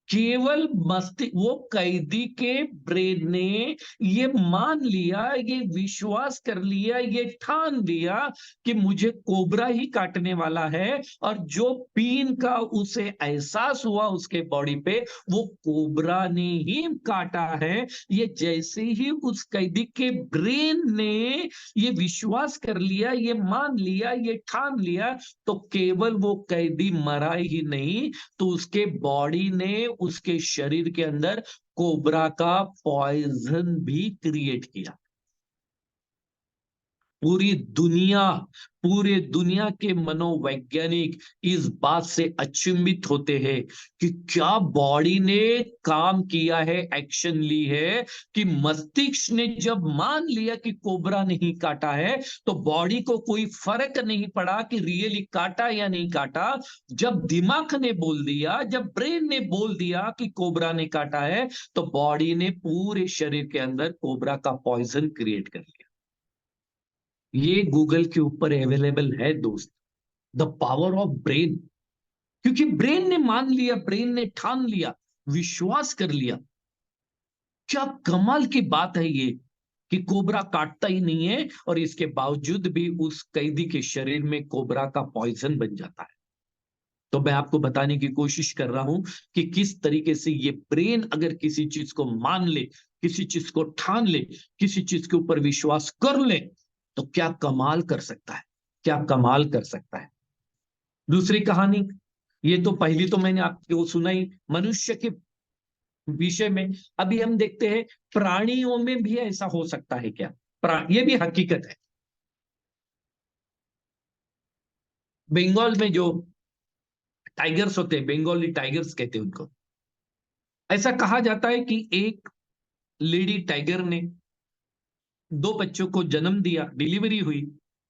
केवल मस्तिष्क, वो कैदी के ब्रेन ने ये मान लिया, ये विश्वास कर लिया, ये ठान लिया कि मुझे कोबरा ही काटने वाला है। और जो पीन का उसे एहसास हुआ उसके बॉडी पे, वो कोबरा ने ही काटा है। ये जैसे ही उस कैदी के ब्रेन ने ये विश्वास कर लिया, ये मान लिया, ये ठान लिया, तो केवल वो कैदी मरा ही नहीं, तो उसके बॉडी ने उसके शरीर के अंदर कोबरा का पॉइजन भी क्रिएट किया। पूरी दुनिया, पूरे दुनिया के मनोवैज्ञानिक इस बात से अचंभित होते हैं कि क्या बॉडी ने काम किया है, एक्शन ली है, कि मस्तिष्क ने जब मान लिया कि कोबरा नहीं काटा है तो बॉडी को कोई फर्क नहीं पड़ा कि रियली काटा या नहीं काटा। जब दिमाग ने बोल दिया, जब ब्रेन ने बोल दिया कि कोबरा ने काटा है, तो बॉडी ने पूरे शरीर के अंदर कोबरा का पॉइजन क्रिएट कर लिया। ये गूगल के ऊपर अवेलेबल है दोस्त, द पावर ऑफ ब्रेन। क्योंकि ब्रेन ने मान लिया, ब्रेन ने ठान लिया, विश्वास कर लिया। क्या कमाल की बात है ये, कि कोबरा काटता ही नहीं है और इसके बावजूद भी उस कैदी के शरीर में कोबरा का पॉइजन बन जाता है। तो मैं आपको बताने की कोशिश कर रहा हूं कि किस तरीके से ये ब्रेन अगर किसी चीज को मान ले, किसी चीज को ठान ले, किसी चीज के ऊपर विश्वास कर ले, तो क्या कमाल कर सकता है, क्या कमाल कर सकता है। दूसरी कहानी, ये तो पहली तो मैंने आपको सुनाई मनुष्य के विषय में। अभी हम देखते हैं प्राणियों में भी ऐसा हो सकता है क्या? ये भी हकीकत है। बंगाल में जो टाइगर्स होते हैं, बंगाली टाइगर्स कहते हैं उनको, ऐसा कहा जाता है कि एक लेडी टाइगर ने दो बच्चों को जन्म दिया, डिलीवरी हुई,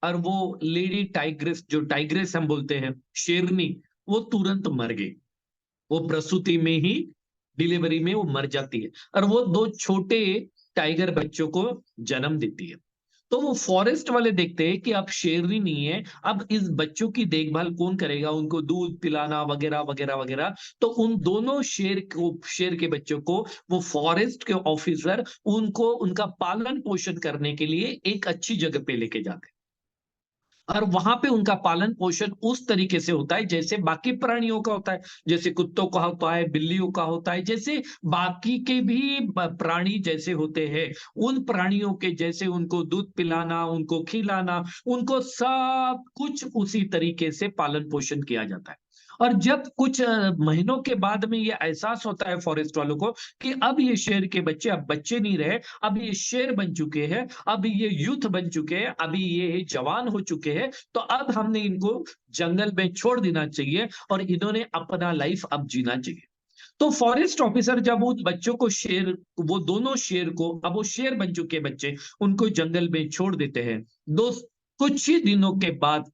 और वो लेडी टाइग्रेस, जो टाइग्रेस हम बोलते हैं, शेरनी, वो तुरंत मर गई। वो प्रसूति में ही, डिलीवरी में वो मर जाती है, और वो दो छोटे टाइगर बच्चों को जन्म देती है। तो वो फॉरेस्ट वाले देखते हैं कि अब शेरनी नहीं है, अब इस बच्चों की देखभाल कौन करेगा, उनको दूध पिलाना वगैरह वगैरह वगैरह। तो उन दोनों शेर के बच्चों को वो फॉरेस्ट के ऑफिसर उनको उनका पालन पोषण करने के लिए एक अच्छी जगह पे लेके जाते हैं, और वहां पे उनका पालन पोषण उस तरीके से होता है जैसे बाकी प्राणियों का होता है, जैसे कुत्तों का होता है, बिल्लियों का होता है, जैसे बाकी के भी प्राणी जैसे होते हैं, उन प्राणियों के जैसे उनको दूध पिलाना, उनको खिलाना, उनको सब कुछ उसी तरीके से पालन पोषण किया जाता है। और जब कुछ महीनों के बाद में ये एहसास होता है फॉरेस्ट वालों को कि अब ये शेर के बच्चे अब बच्चे नहीं रहे, अब ये शेर बन चुके हैं, अब ये यूथ बन चुके हैं, अभी ये जवान हो चुके हैं, तो अब हमने इनको जंगल में छोड़ देना चाहिए और इन्होंने अपना लाइफ अब जीना चाहिए। तो फॉरेस्ट ऑफिसर जब उस बच्चों को शेर, वो दोनों शेर को, अब वो शेर बन चुके बच्चे, उनको जंगल में छोड़ देते हैं। दोस्त, कुछ ही दिनों के बाद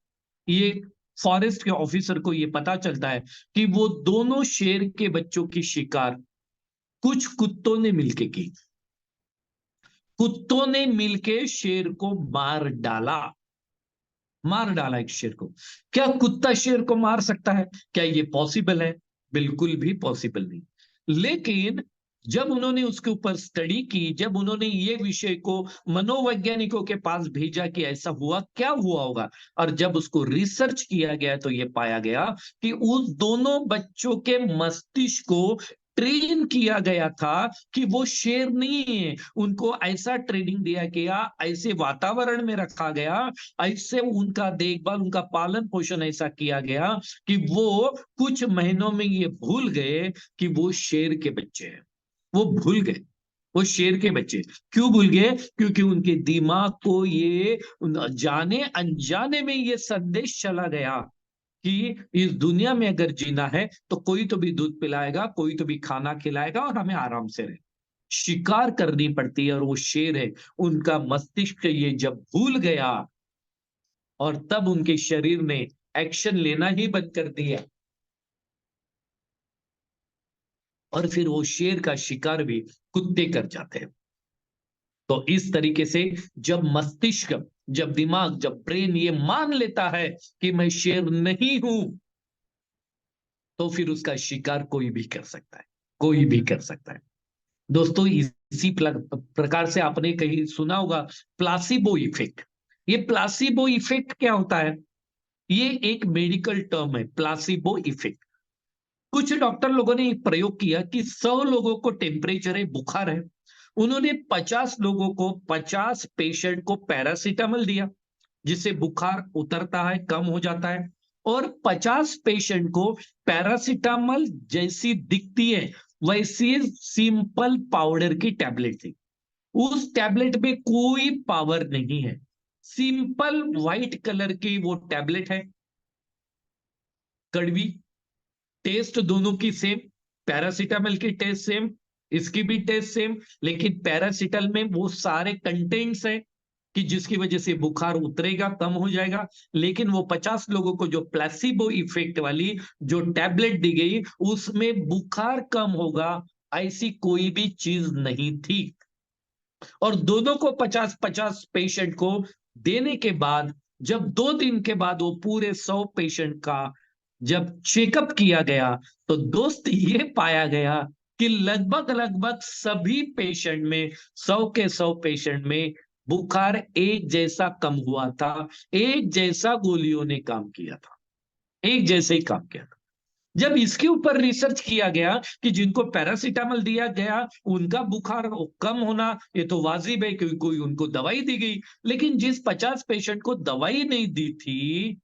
ये फॉरेस्ट के ऑफिसर को ये पता चलता है कि वो दोनों शेर के बच्चों की शिकार कुछ कुत्तों ने मिलके की। कुत्तों ने मिलके शेर को मार डाला, मार डाला एक शेर को। क्या कुत्ता शेर को मार सकता है? क्या ये पॉसिबल है? बिल्कुल भी पॉसिबल नहीं। लेकिन जब उन्होंने उसके ऊपर स्टडी की, जब उन्होंने ये विषय को मनोवैज्ञानिकों के पास भेजा कि ऐसा हुआ, क्या हुआ होगा, और जब उसको रिसर्च किया गया तो ये पाया गया कि उस दोनों बच्चों के मस्तिष्क को ट्रेन किया गया था कि वो शेर नहीं है। उनको ऐसा ट्रेनिंग दिया गया, ऐसे वातावरण में रखा गया, ऐसे उनका देखभाल, उनका पालन पोषण ऐसा किया गया कि वो कुछ महीनों में ये भूल गए कि वो शेर के बच्चे हैं। वो भूल गए वो शेर के बच्चे। क्यों भूल गए? क्योंकि उनके दिमाग को ये जाने अनजाने में ये संदेश चला गया कि इस दुनिया में अगर जीना है तो कोई तो भी दूध पिलाएगा, कोई तो भी खाना खिलाएगा, और हमें आराम से रहे। शिकार करनी पड़ती है, और वो शेर है। उनका मस्तिष्क ये जब भूल गया, और तब उनके शरीर ने एक्शन लेना ही बंद कर दिया, और फिर वो शेर का शिकार भी कुत्ते कर जाते हैं। तो इस तरीके से जब मस्तिष्क, जब दिमाग, जब ब्रेन ये मान लेता है कि मैं शेर नहीं हूं, तो फिर उसका शिकार कोई भी कर सकता है, कोई भी कर सकता है। दोस्तों, इसी प्रकार से आपने कहीं सुना होगा प्लासिबो इफेक्ट। ये प्लासिबो इफेक्ट क्या होता है? ये एक मेडिकल टर्म है, प्लासिबो इफेक्ट। कुछ डॉक्टर लोगों ने एक प्रयोग किया कि 100 लोगों को टेम्परेचर है, बुखार है, उन्होंने 50 लोगों को, 50 पेशेंट को पैरासीटामोल दिया, जिससे बुखार उतरता है, कम हो जाता है, और 50 पेशेंट को पैरासीटामोल जैसी दिखती है वैसी सिंपल पाउडर की टैबलेट थी। उस टैबलेट में कोई पावर नहीं है, सिंपल व्हाइट कलर की वो टैबलेट है, कड़वी, टेस्ट दोनों की सेम, पैरासीटामोल की टेस्ट सेम, इसकी भी टेस्ट सेम, लेकिन पैरासीटामोल में वो सारे कंटेंट्स हैं कि जिसकी वजह से बुखार उतरेगा, कम हो जाएगा। लेकिन वो 50 लोगों को जो प्लेसिबो इफेक्ट वाली जो टैबलेट दी गई, उसमें बुखार कम होगा ऐसी कोई भी चीज नहीं थी। और दोनों को 50-50 पेशेंट को देने के बाद, जब 2 दिन के बाद वो पूरे 100 पेशेंट का जब चेकअप किया गया, तो दोस्त ये पाया गया कि लगभग लगभग सभी पेशेंट में, 100 के 100 पेशेंट में बुखार एक जैसा कम हुआ था, एक जैसा गोलियों ने काम किया था, एक जैसे ही काम किया था। जब इसके ऊपर रिसर्च किया गया कि जिनको पैरासीटामोल दिया गया उनका बुखार कम होना ये तो वाजिब है क्योंकि कोई उनको दवाई दी गई, लेकिन जिस 50 पेशेंट को दवाई नहीं दी थी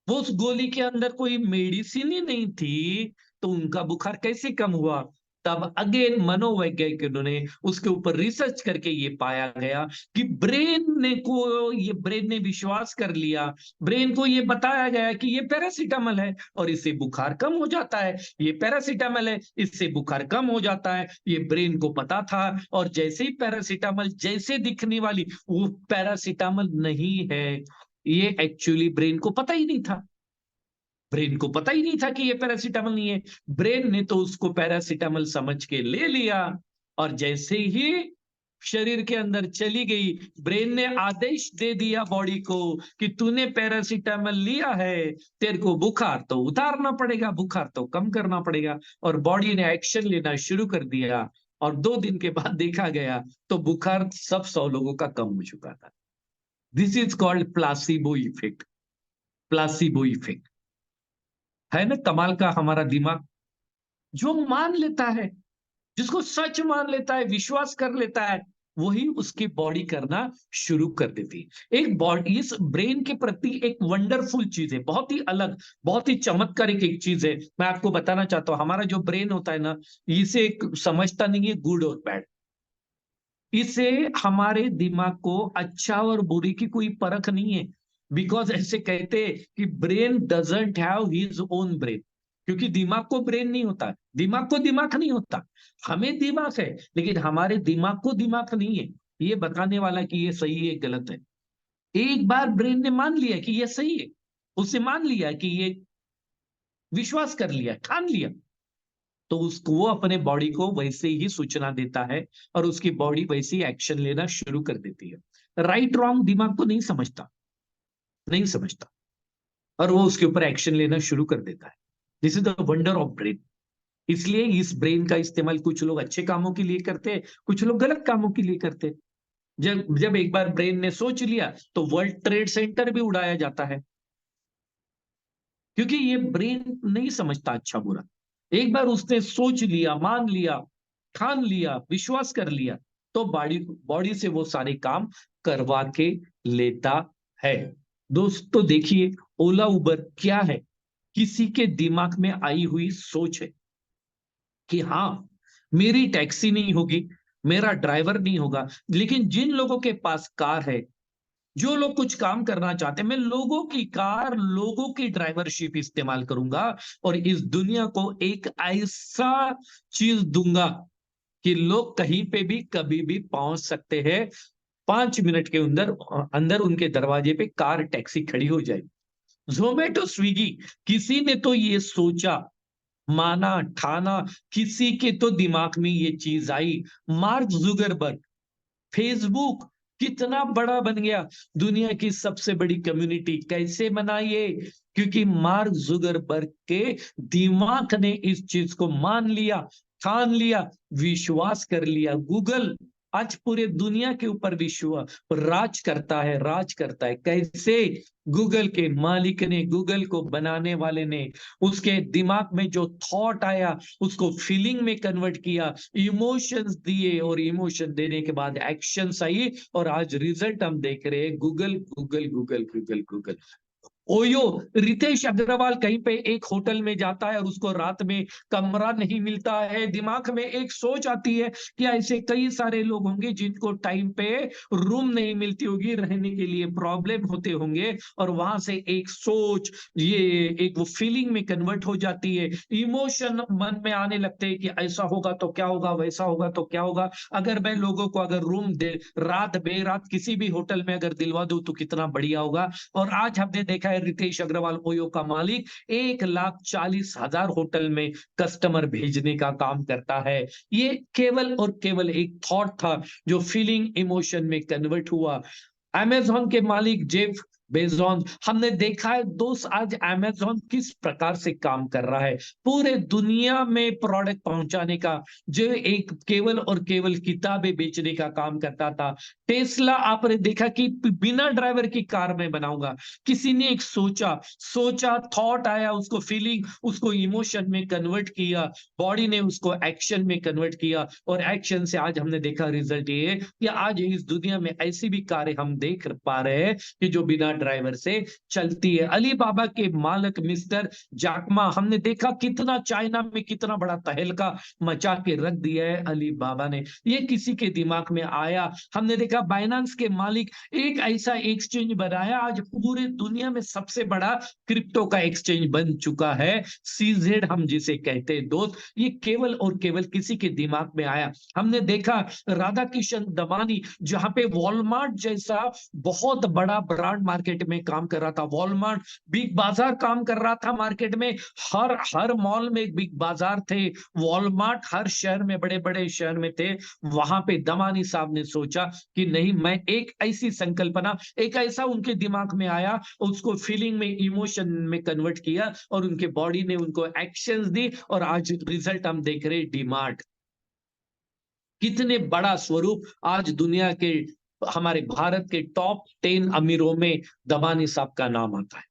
वो उस गोली के अंदर कोई मेडिसिन ही नहीं थी, तो उनका बुखार कैसे कम हुआ? तब अगेन मनोवैज्ञानिकों ने उसके ऊपर रिसर्च करके ये पाया गया कि ब्रेन ने विश्वास कर लिया, ब्रेन को ये बताया गया कि ये पैरासिटामल है और इससे बुखार कम हो जाता है, ये पैरासिटामल है, इससे बुखार कम हो जाता है, ये ब्रेन को पता था। और जैसे ही पैरासिटामल जैसे दिखने वाली, वो पैरासिटामल नहीं है, ये एक्चुअली ब्रेन को पता ही नहीं था। ब्रेन को पता ही नहीं था कि ये पैरासिटामल नहीं है। ब्रेन ने तो उसको पैरासिटामल समझ के ले लिया, और जैसे ही शरीर के अंदर चली गई, ब्रेन ने आदेश दे दिया बॉडी को कि तूने पैरासिटामल लिया है, तेरे को बुखार तो उतारना पड़ेगा, बुखार तो कम करना पड़ेगा। और बॉडी ने एक्शन लेना शुरू कर दिया, और 2 दिन के बाद देखा गया तो बुखार सब 100 लोगों का कम हो चुका था। This is called placebo effect. Placebo effect है ना कमाल का हमारा दिमाग, जो मान लेता है, जिसको सच मान लेता है, विश्वास कर लेता है, वही उसकी बॉडी करना शुरू कर देती है। एक बॉडी, इस ब्रेन के प्रति एक वंडरफुल चीज है, बहुत ही अलग, बहुत ही चमत्कारिक एक चीज है। मैं आपको बताना चाहता हूं, हमारा जो ब्रेन होता है ना, इसे समझता नहीं है गुड और बैड। इसे हमारे दिमाग को अच्छा और बुरी की कोई परख नहीं है। बिकॉज ऐसे कहते हैं कि brain doesn't have his own brain, क्योंकि दिमाग को ब्रेन नहीं होता, दिमाग को दिमाग नहीं होता। हमें दिमाग है, लेकिन हमारे दिमाग को दिमाग नहीं है ये बताने वाला कि ये सही है गलत है। एक बार ब्रेन ने मान लिया कि ये सही है, उसे मान लिया कि ये, विश्वास कर लिया, ठान लिया, तो उसको, वो अपने बॉडी को वैसे ही सूचना देता है, और उसकी बॉडी वैसे ही एक्शन लेना शुरू कर देती है। राइट रॉन्ग दिमाग को नहीं समझता, नहीं समझता, और वो उसके ऊपर एक्शन लेना शुरू कर देता है। This is the wonder of brain. इसलिए इस ब्रेन का इस्तेमाल कुछ लोग अच्छे कामों के लिए करते हैं, कुछ लोग गलत कामों के लिए करते हैं। जब जब एक बार ब्रेन ने सोच लिया, तो वर्ल्ड ट्रेड सेंटर भी उड़ाया जाता है, क्योंकि ये ब्रेन नहीं समझता अच्छा बुरा। एक बार उसने सोच लिया, मान लिया, ठान लिया, विश्वास कर लिया, तो बॉडी बॉडी से वो सारे काम करवा के लेता है। दोस्तों देखिए, ओला उबर क्या है? किसी के दिमाग में आई हुई सोच है कि हाँ, मेरी टैक्सी नहीं होगी, मेरा ड्राइवर नहीं होगा, लेकिन जिन लोगों के पास कार है, जो लोग कुछ काम करना चाहते हैं, मैं लोगों की कार, लोगों की ड्राइवरशिप इस्तेमाल करूंगा, और इस दुनिया को एक ऐसा चीज दूंगा कि लोग कहीं पे भी कभी भी पहुंच सकते हैं। 5 मिनट के अंदर अंदर उनके दरवाजे पे कार, टैक्सी खड़ी हो जाएगी। जोमेटो, स्विगी, किसी ने तो ये सोचा, माना, ठाना, किसी के तो दिमाग में ये चीज आई। मार्क जुगरबर्ग, फेसबुक कितना बड़ा बन गया, दुनिया की सबसे बड़ी कम्युनिटी कैसे बनाई? क्योंकि मार्क जुगरबर्ग के दिमाग ने इस चीज को मान लिया, ठान लिया, विश्वास कर लिया। गूगल आज पूरे दुनिया के ऊपर विश्व राज करता है, राज करता है। कैसे? गूगल के मालिक ने, गूगल को बनाने वाले ने, उसके दिमाग में जो थॉट आया उसको फीलिंग में कन्वर्ट किया, इमोशंस दिए, और इमोशन देने के बाद एक्शंस आई, और आज रिजल्ट हम देख रहे हैं। Google Google Google Google Google. OYO, Ritesh Agarwal कहीं पे एक होटल में जाता है और उसको रात में कमरा नहीं मिलता है। दिमाग में एक सोच आती है कि ऐसे कई सारे लोग होंगे जिनको टाइम पे रूम नहीं मिलती होगी, रहने के लिए प्रॉब्लम होते होंगे, और वहां से एक सोच, ये एक वो फीलिंग में कन्वर्ट हो जाती है। इमोशन मन में आने लगते हैं कि ऐसा होगा तो क्या होगा, वैसा होगा तो क्या होगा, अगर मैं लोगों को अगर रूम दे, रात बेरात किसी भी होटल में अगर दिलवा दूं तो कितना बढ़िया होगा। और आज हमने देखा है, रितेश अग्रवाल, ओयो का मालिक, 1,40,000 होटल में कस्टमर भेजने का काम करता है। ये केवल और केवल एक थॉट था जो फीलिंग, इमोशन में कन्वर्ट हुआ। अमेजॉन के मालिक जेफ बेजोस, हमने देखा है दोस्त, आज अमेजॉन किस प्रकार से काम कर रहा है, पूरे दुनिया में प्रोडक्ट पहुंचाने का। जो एक केवल और केवल किताबें बेचने का काम करता था। टेस्ला, आपने देखा कि बिना ड्राइवर की कार में बनाऊंगा। किसी ने एक सोचा, थॉट आया, उसको फीलिंग, उसको इमोशन में कन्वर्ट किया, बॉडी ने उसको एक्शन में कन्वर्ट किया, और एक्शन से आज हमने देखा रिजल्ट ये कि आज इस दुनिया में ऐसी भी कारें हम देख पा रहे हैं कि जो बिना ड्राइवर से चलती है। अली बाबा के मालिक मिस्टर जैक मा, हमने देखा कितना चाइना में कितना बड़ा तहलका मचा के रख दिया है अली बाबा ने, ये किसी के दिमाग में आया? हमने देखा बाइनेंस के मालिक एक ऐसा एक्सचेंज बनाया, आज पूरे दुनिया में सबसे बड़ा क्रिप्टो का एक्सचेंज बन चुका है, सीजेड हम जिसे कहते हैं दोस्त। ये केवल और केवल किसी के दिमाग में आया? हमने देखा राधा किशन दमानी, जहां पे वॉलमार्ट जैसा बहुत बड़ा ब्रांड मार्केट में काम कर रहा था, वॉलमार्ट बिग बाजार काम कर रहा था मार्केट में, हर हर मॉल में एक बिग बाजार थे, वॉलमार्ट हर शहर में, बड़े बड़े शहर में थे। वहां पे दमानी साहब ने सोचा कि नहीं, मैं एक ऐसी संकल्पना, एक ऐसा उनके दिमाग में आया, उसको फीलिंग में, इमोशन में कन्वर्ट किया और उनके बॉडी ने उनको एक्शंस दी और आज रिजल्ट हम देख रहे हैं। डीमार्ट कितने बड़ा स्वरूप, आज दुनिया के, हमारे भारत के टॉप 10 अमीरों में दमानी साहब का नाम आता है।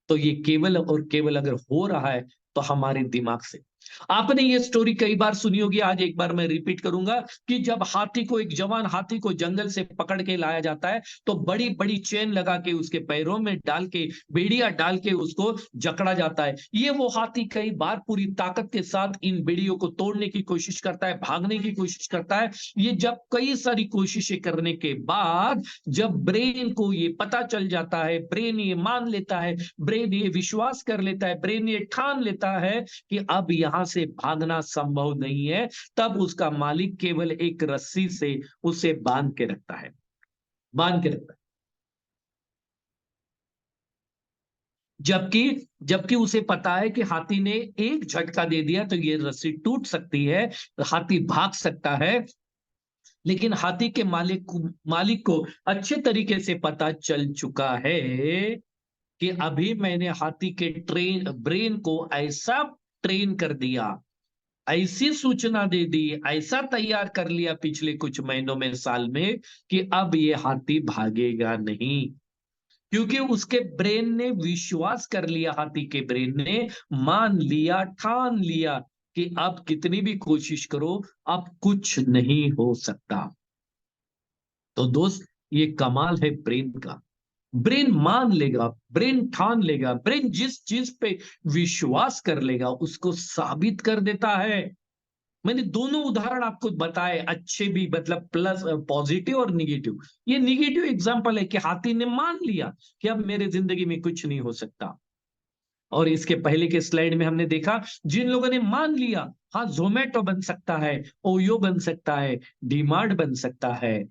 तो ये केवल और केवल अगर हो रहा है तो हमारे दिमाग से। आपने ये स्टोरी कई बार सुनी होगी, आज एक बार मैं रिपीट करूंगा कि जब हाथी को, एक जवान हाथी को जंगल से पकड़ के लाया जाता है तो बड़ी बड़ी चेन लगा के उसके पैरों में डाल के, बेड़ियां डाल के उसको जकड़ा जाता है। ये वो हाथी कई बार पूरी ताकत के साथ इन बेड़ियों को तोड़ने की कोशिश करता है, भागने की कोशिश करता है। ये जब कई सारी कोशिशें करने के बाद जब ब्रेन को ये पता चल जाता है, ब्रेन ये मान लेता है, ब्रेन ये विश्वास कर लेता है, ब्रेन ये ठान लेता है कि अब यहां से भागना संभव नहीं है, तब उसका मालिक केवल एक रस्सी से उसे बांध के रखता है, बांध के रखता है। जबकि जबकि उसे पता है कि हाथी ने एक झटका दे दिया तो ये रस्सी टूट सकती है, हाथी भाग सकता है। लेकिन हाथी के मालिक को अच्छे तरीके से पता चल चुका है कि अभी मैंने हाथी के ब्रेन को ऐसा ट्रेन कर दिया, ऐसी सूचना दे दी, ऐसा तैयार कर लिया पिछले कुछ महीनों में, साल में, कि अब ये हाथी भागेगा नहीं। क्योंकि उसके ब्रेन ने विश्वास कर लिया, हाथी के ब्रेन ने मान लिया, ठान लिया कि अब कितनी भी कोशिश करो, अब कुछ नहीं हो सकता। तो दोस्त, ये कमाल है ब्रेन का। ब्रेन मान लेगा, ब्रेन ठान लेगा, ब्रेन जिस चीज पे विश्वास कर लेगा उसको साबित कर देता है। मैंने दोनों उदाहरण आपको बताए, अच्छे भी, मतलब प्लस पॉजिटिव और निगेटिव। ये निगेटिव एग्जांपल है कि हाथी ने मान लिया कि अब मेरे जिंदगी में कुछ नहीं हो सकता। और इसके पहले के स्लाइड में हमने देखा जिन लोगों ने मान लिया, हाँ, जोमेटो बन सकता है, ओयो बन सकता है, डीमार्ट बन सकता है,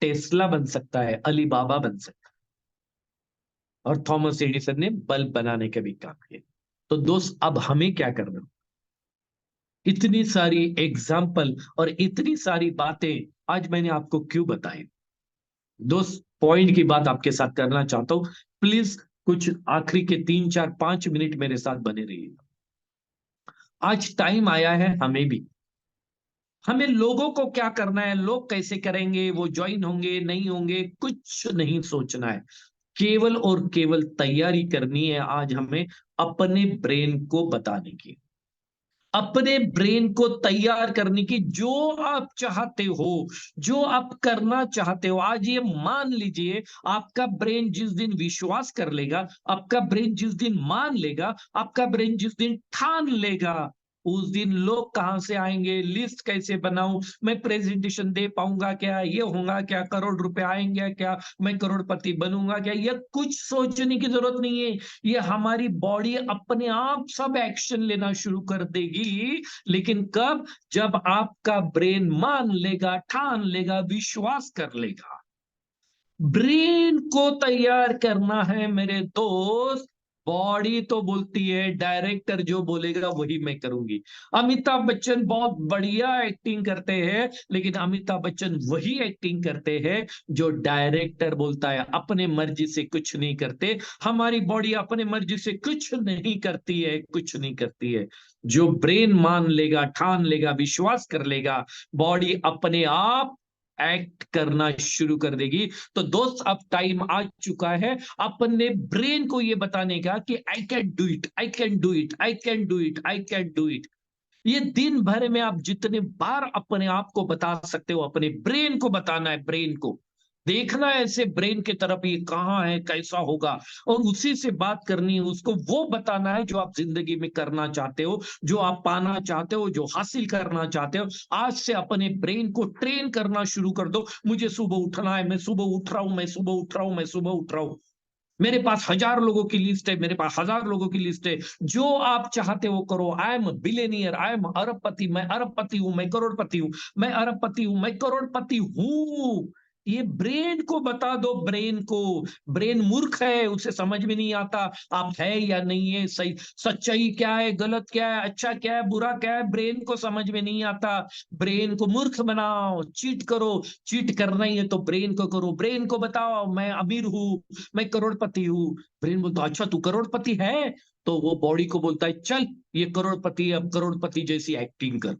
टेस्ला बन सकता है, अलीबाबा बन सकता है, और थॉमस एडिसन ने बल्ब बनाने का भी काम किया। तो दोस्त, अब हमें क्या करना? इतनी सारी एग्जाम्पल और इतनी सारी बातें आज मैंने आपको क्यों बताई? दोस्त, पॉइंट की बात आपके साथ करना चाहता हूं, प्लीज कुछ आखिरी के 3 4 5 मिनट मेरे साथ बने रहिएगा। आज टाइम आया है हमें भी, हमें लोगों को क्या करना है, लोग कैसे करेंगे, वो ज्वाइन होंगे नहीं होंगे, कुछ नहीं सोचना है, केवल और केवल तैयारी करनी है आज हमें अपने ब्रेन को बताने की, अपने ब्रेन को तैयार करने की। जो आप चाहते हो, जो आप करना चाहते हो, आज ये मान लीजिए, आपका ब्रेन जिस दिन विश्वास कर लेगा, आपका ब्रेन जिस दिन मान लेगा, आपका ब्रेन जिस दिन ठान लेगा, उस दिन लोग कहां से आएंगे, लिस्ट कैसे बनाऊं, मैं प्रेजेंटेशन दे पाऊंगा क्या, ये होगा क्या, करोड़ रुपए आएंगे क्या, मैं करोड़पति बनूंगा क्या, ये कुछ सोचने की जरूरत नहीं है। ये हमारी बॉडी अपने आप सब एक्शन लेना शुरू कर देगी। लेकिन कब? जब आपका ब्रेन मान लेगा, ठान लेगा, विश्वास कर लेगा। ब्रेन को तैयार करना है मेरे दोस्त। बॉडी तो बोलती है, डायरेक्टर जो बोलेगा वही मैं करूंगी। अमिताभ बच्चन बहुत बढ़िया एक्टिंग करते हैं, लेकिन अमिताभ बच्चन वही एक्टिंग करते हैं जो डायरेक्टर बोलता है, अपने मर्जी से कुछ नहीं करते। हमारी बॉडी अपने मर्जी से कुछ नहीं करती है, कुछ नहीं करती है। जो ब्रेन मान लेगा, ठान लेगा, विश्वास कर लेगा, बॉडी अपने आप एक्ट करना शुरू कर देगी। तो दोस्त, अब टाइम आ चुका है अपने ब्रेन को ये बताने का कि I can do it, I can do it, I can do it, I can do it. ये दिन भर में आप जितने बार अपने आप को बता सकते हो, अपने ब्रेन को बताना है, ब्रेन को। देखना है ऐसे ब्रेन की तरफ, ये कहाँ है, कैसा होगा, और उसी से बात करनी है, उसको वो बताना है जो आप जिंदगी में करना चाहते हो, जो आप पाना चाहते हो, जो हासिल करना चाहते हो। आज से अपने ब्रेन को ट्रेन करना शुरू कर दो। मुझे सुबह उठना है, मैं सुबह उठ रहा हूं, मैं सुबह उठ रहा हूं, मैं सुबह उठ रहा हूं। मेरे पास 1000 लोगों की लिस्ट है, मेरे पास 1000 लोगों की लिस्ट है। जो आप चाहते हो करो। I am billionaire, I am अरबपति, मैं अरबपति हूं, मैं करोड़पति हूं, मैं अरबपति हूं, मैं करोड़पति हूं। ये ब्रेन को बता दो, ब्रेन को। ब्रेन मूर्ख है, उसे समझ में नहीं आता आप है या नहीं है, सही सच्चाई क्या है, गलत क्या है, अच्छा क्या है, बुरा क्या है, ब्रेन को समझ में नहीं आता। ब्रेन को मूर्ख बनाओ, चीट करो। चीट करना ही है तो ब्रेन को करो। ब्रेन को बताओ मैं अमीर हूं, मैं करोड़पति हूँ। ब्रेन बोलता अच्छा तू करोड़पति है, तो वो बॉडी को बोलता है चल ये करोड़पति है, अब करोड़पति जैसी एक्टिंग कर।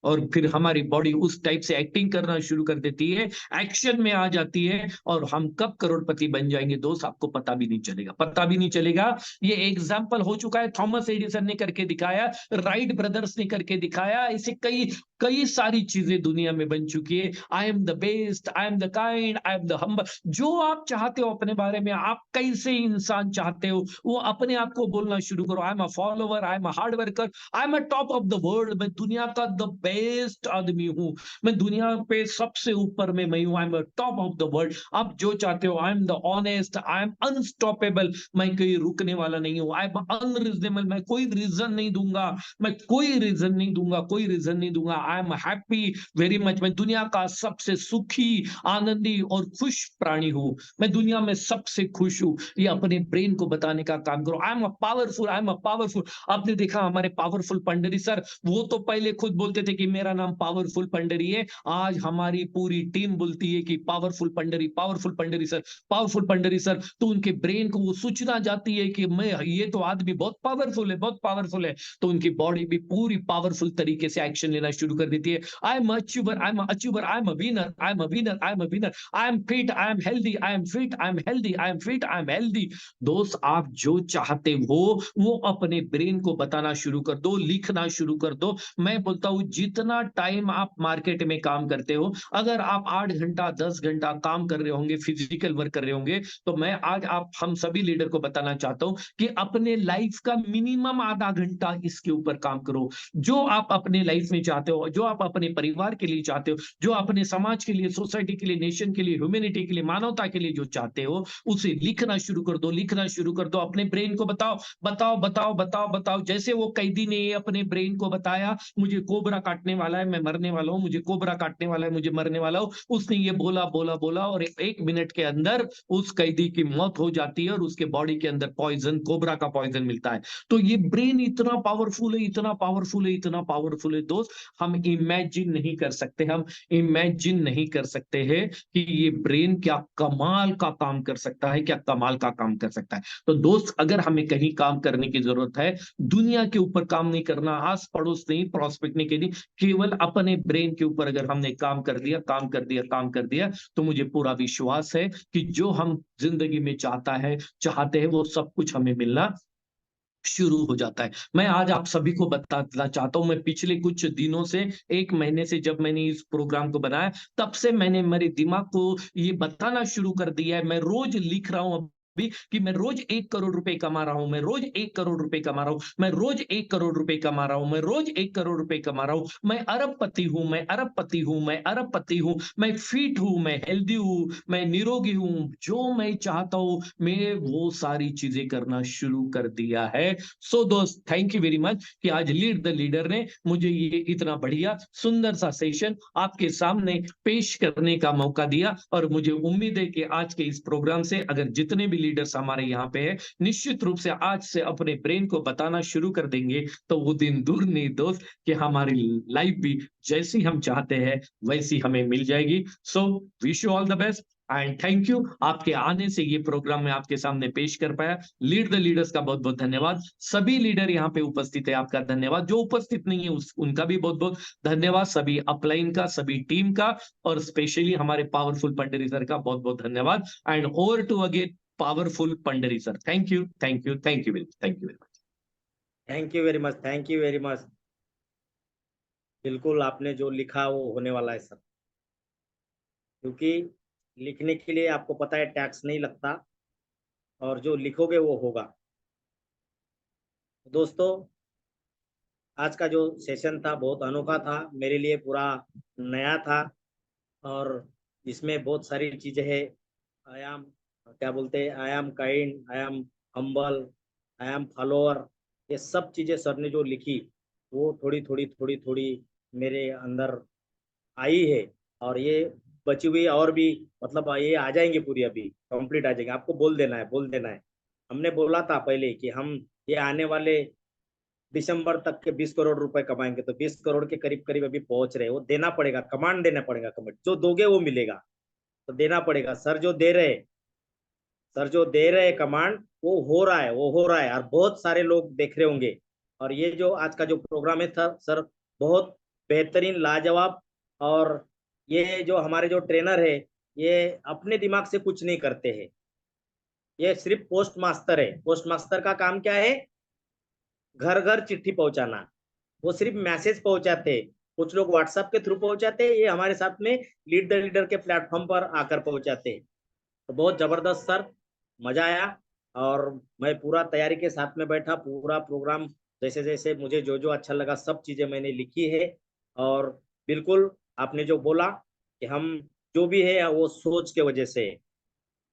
और फिर हमारी बॉडी उस टाइप से एक्टिंग करना शुरू कर देती है, एक्शन में आ जाती है, और हम कब करोड़पति बन जाएंगे दोस्त आपको पता भी नहीं चलेगा, पता भी नहीं चलेगा। ये एग्जाम्पल हो चुका है, थॉमस एडिसन ने करके दिखाया, राइट ब्रदर्स ने करके दिखाया, इसे कई कई सारी चीजें दुनिया में बन चुकी है। I am the best, I am the kind, I am the humble. जो आप चाहते हो अपने बारे में, आप कैसे इंसान चाहते हो, वो अपने आप को बोलना शुरू करो। I am a follower, I am a hard worker, I am a top of the world, मैं दुनिया का द बेस्ट आदमी हूं, मैं दुनिया पे सबसे ऊपर में मैं हूं, I am top of the world. आप जो चाहते हो, I am the honest, I am unstoppable, मैं कहीं रुकने वाला नहीं हूं, आई एम अनरीजनेबल, मैं कोई रीजन नहीं दूंगा, मैं कोई रीजन नहीं दूंगा, कोई रीजन नहीं दूंगा। I am happy very much, मैं दुनिया का सबसे सुखी, आनंदी और खुश प्राणी हूं, मैं दुनिया में सबसे खुश हूं। ये अपने ब्रेन को बताने का काम करो। I am a powerful, I am a powerful. आपने देखा हमारे पावरफुल पंडरी सर, वो तो पहले खुद बोलते थे कि मेरा नाम पावरफुल पंडरी है, आज हमारी पूरी टीम बोलती है कि powerful Pandari, powerful Pandari sir, powerful Pandari sir. तो उनके ब्रेन को वो सूचना जाती है कि मैं ये तो आदमी बहुत पावरफुल है, बहुत पावरफुल है, तो उनकी बॉडी भी पूरी पावरफुल तरीके से एक्शन लेना शुरू कर देती है। I am achiever, I am achiever, I am a winner, I am a winner, I am a winner, I am fit, I am healthy, I am fit, I am healthy, I am fit, I am healthy. दोस्त आप जो चाहते हो वो अपने brain को बताना शुरू कर दो, लिखना शुरू कर दो। मैं बोलता हूं जितना टाइम आप मार्केट में काम करते हो, अगर आप 8 घंटा 10 घंटा काम कर रहे होंगे, फिजिकल वर्क कर रहे होंगे, तो मैं आज आप हम सभी लीडर को बताना चाहता हूं कि अपने लाइफ का मिनिमम आधा घंटा इसके ऊपर काम करो। जो आप अपने लाइफ में चाहते हो, जो आप अपने परिवार के लिए चाहते हो, जो अपने समाज के लिए, सोसाइटी के लिए, नेशन के लिए, ह्यूमैनिटी के लिए, मानवता के लिए जो चाहते हो, उसे लिखना शुरू कर दो, लिखना शुरू कर दो। अपने ब्रेन को बताओ, बताओ, बताओ, बताओ, बताओ। जैसे वो कैदी ने अपने ब्रेन को बताया मुझे कोबरा काटने वाला है, मैं मरने वाला हूं, मुझे कोबरा काटने वाला है, मुझे मरने वाला हूं। उसने ये बोला बोला बोला, और एक मिनट के अंदर उस कैदी की मौत हो जाती है, और उसके बॉडी के अंदर पॉइजन, कोबरा का पॉइजन मिलता है। तो ये ब्रेन इतना पावरफुल है, इतना पावरफुल है, इतना पावरफुल है दोस्त, हम इमेजिन नहीं कर सकते, हम इमेजिन नहीं कर सकते हैं कि ये ब्रेन क्या कमाल का काम कर सकता है, क्या कमाल का काम कर सकता है। तो दोस्त अगर हमें कहीं काम करने की जरूरत है, दुनिया के ऊपर काम नहीं करना, आस पड़ोस नहीं, प्रॉस्पेक्ट नहीं करनी, केवल अपने ब्रेन के ऊपर अगर हमने काम कर दिया, काम कर दिया, काम कर दिया, तो मुझे पूरा विश्वास है कि जो हम जिंदगी में चाहते हैं वो सब कुछ हमें मिलना शुरू हो जाता है। मैं आज आप सभी को बताना चाहता हूं, मैं पिछले कुछ दिनों से, 1 महीने से जब मैंने इस प्रोग्राम को बनाया, तब से मैंने मेरे दिमाग को ये बताना शुरू कर दिया है। मैं रोज लिख रहा हूं अभी कि मैं रोज 1 करोड़ रुपए कमा रहा हूं, मैं रोज 1 करोड़ रुपए कमा रहा हूं, मैं रोज 1 करोड़ रुपए कमा रहा हूं, मैं रोज 1 करोड़ रुपए कमा रहा हूं, मैं अरबपति हूं, मैं अरबपति हूं, मैं अरबपति हूं, मैं फिट हूं, मैं हेल्दी हूं, मैं निरोगी हूं। जो मैं चाहता हूं मैं वो सारी चीजें करना शुरू कर दिया है। सो दोस्त थैंक यू वेरी मच कि आज लीड द लीडर ने मुझे ये इतना बढ़िया सुंदर सा सेशन आपके सामने पेश करने का मौका दिया, और मुझे उम्मीद है कि आज के इस प्रोग्राम से अगर जितने भी लीडर्स हमारे यहाँ पे हैं, निश्चित रूप से आज से अपने ब्रेन को बताना शुरू कर देंगे, तो वो दिन दूर नहीं दोस्त कि हमारी लाइफ भी जैसी हम चाहते हैं वैसी हमें मिल जाएगी। So wish you all the best and thank you, आपके आने से ये प्रोग्राम मैं आपके सामने पेश कर पाया। लीड द लीडर्स का बहुत बहुत धन्यवाद। सभी लीडर यहाँ पे उपस्थित है, आपका धन्यवाद। जो उपस्थित नहीं है उनका भी बहुत बहुत धन्यवाद। सभी अपलाइन का, सभी टीम का, और स्पेशली हमारे पावरफुल पंडरी सर का बहुत बहुत धन्यवाद। And over to again powerful Pandari sir. Thank you, thank you, thank you, thank you very much. Thank you very much, thank you very much. बिल्कुल आपने जो लिखा वो होने वाला है सर, क्योंकि लिखने के लिए आपको पता है टैक्स नहीं लगता, और जो लिखोगे वो होगा। दोस्तों, आज का जो सेशन था बहुत अनोखा था मेरे लिए, पूरा नया था। और इसमें बहुत सारी चीजें हैं। आई एम, क्या बोलते हैं, I am kind, I am humble, I am follower, ये सब चीजें सर ने जो लिखी वो थोड़ी थोड़ी थोड़ी थोड़ी मेरे अंदर आई है। और ये बची हुई और भी, मतलब ये आ जाएंगे पूरी, अभी कंप्लीट आ जाएंगे। आपको बोल देना है, बोल देना है। हमने बोला था पहले कि हम ये आने वाले दिसंबर तक के 20 करोड़ रुपए कमाएंगे, तो 20 करोड़ के करीब करीब अभी पहुंच रहे हैं। वो देना पड़ेगा, कमांड देना पड़ेगा, कमेंट जो दोगे वो मिलेगा, तो देना पड़ेगा। सर जो दे रहे कमांड, वो हो रहा है, वो हो रहा है, और बहुत सारे लोग देख रहे होंगे। और ये जो आज का जो प्रोग्राम है था सर, बहुत बेहतरीन, लाजवाब। और ये जो हमारे जो ट्रेनर है, ये अपने दिमाग से कुछ नहीं करते हैं। ये सिर्फ पोस्ट मास्टर है। पोस्ट मास्टर का काम क्या है? घर घर चिट्ठी पहुंचाना। वो सिर्फ मैसेज पहुंचाते हैं। कुछ लोग व्हाट्सएप के थ्रू पहुंचाते हैं, ये हमारे साथ में लीड द लीडर के प्लेटफॉर्म पर आकर पहुंचाते हैं। तो बहुत जबरदस्त सर, मजा आया। और मैं पूरा तैयारी के साथ में बैठा, पूरा प्रोग्राम जैसे जैसे मुझे जो जो अच्छा लगा सब चीजें मैंने लिखी है। और बिल्कुल आपने जो बोला कि हम जो भी है वो सोच के वजह से है।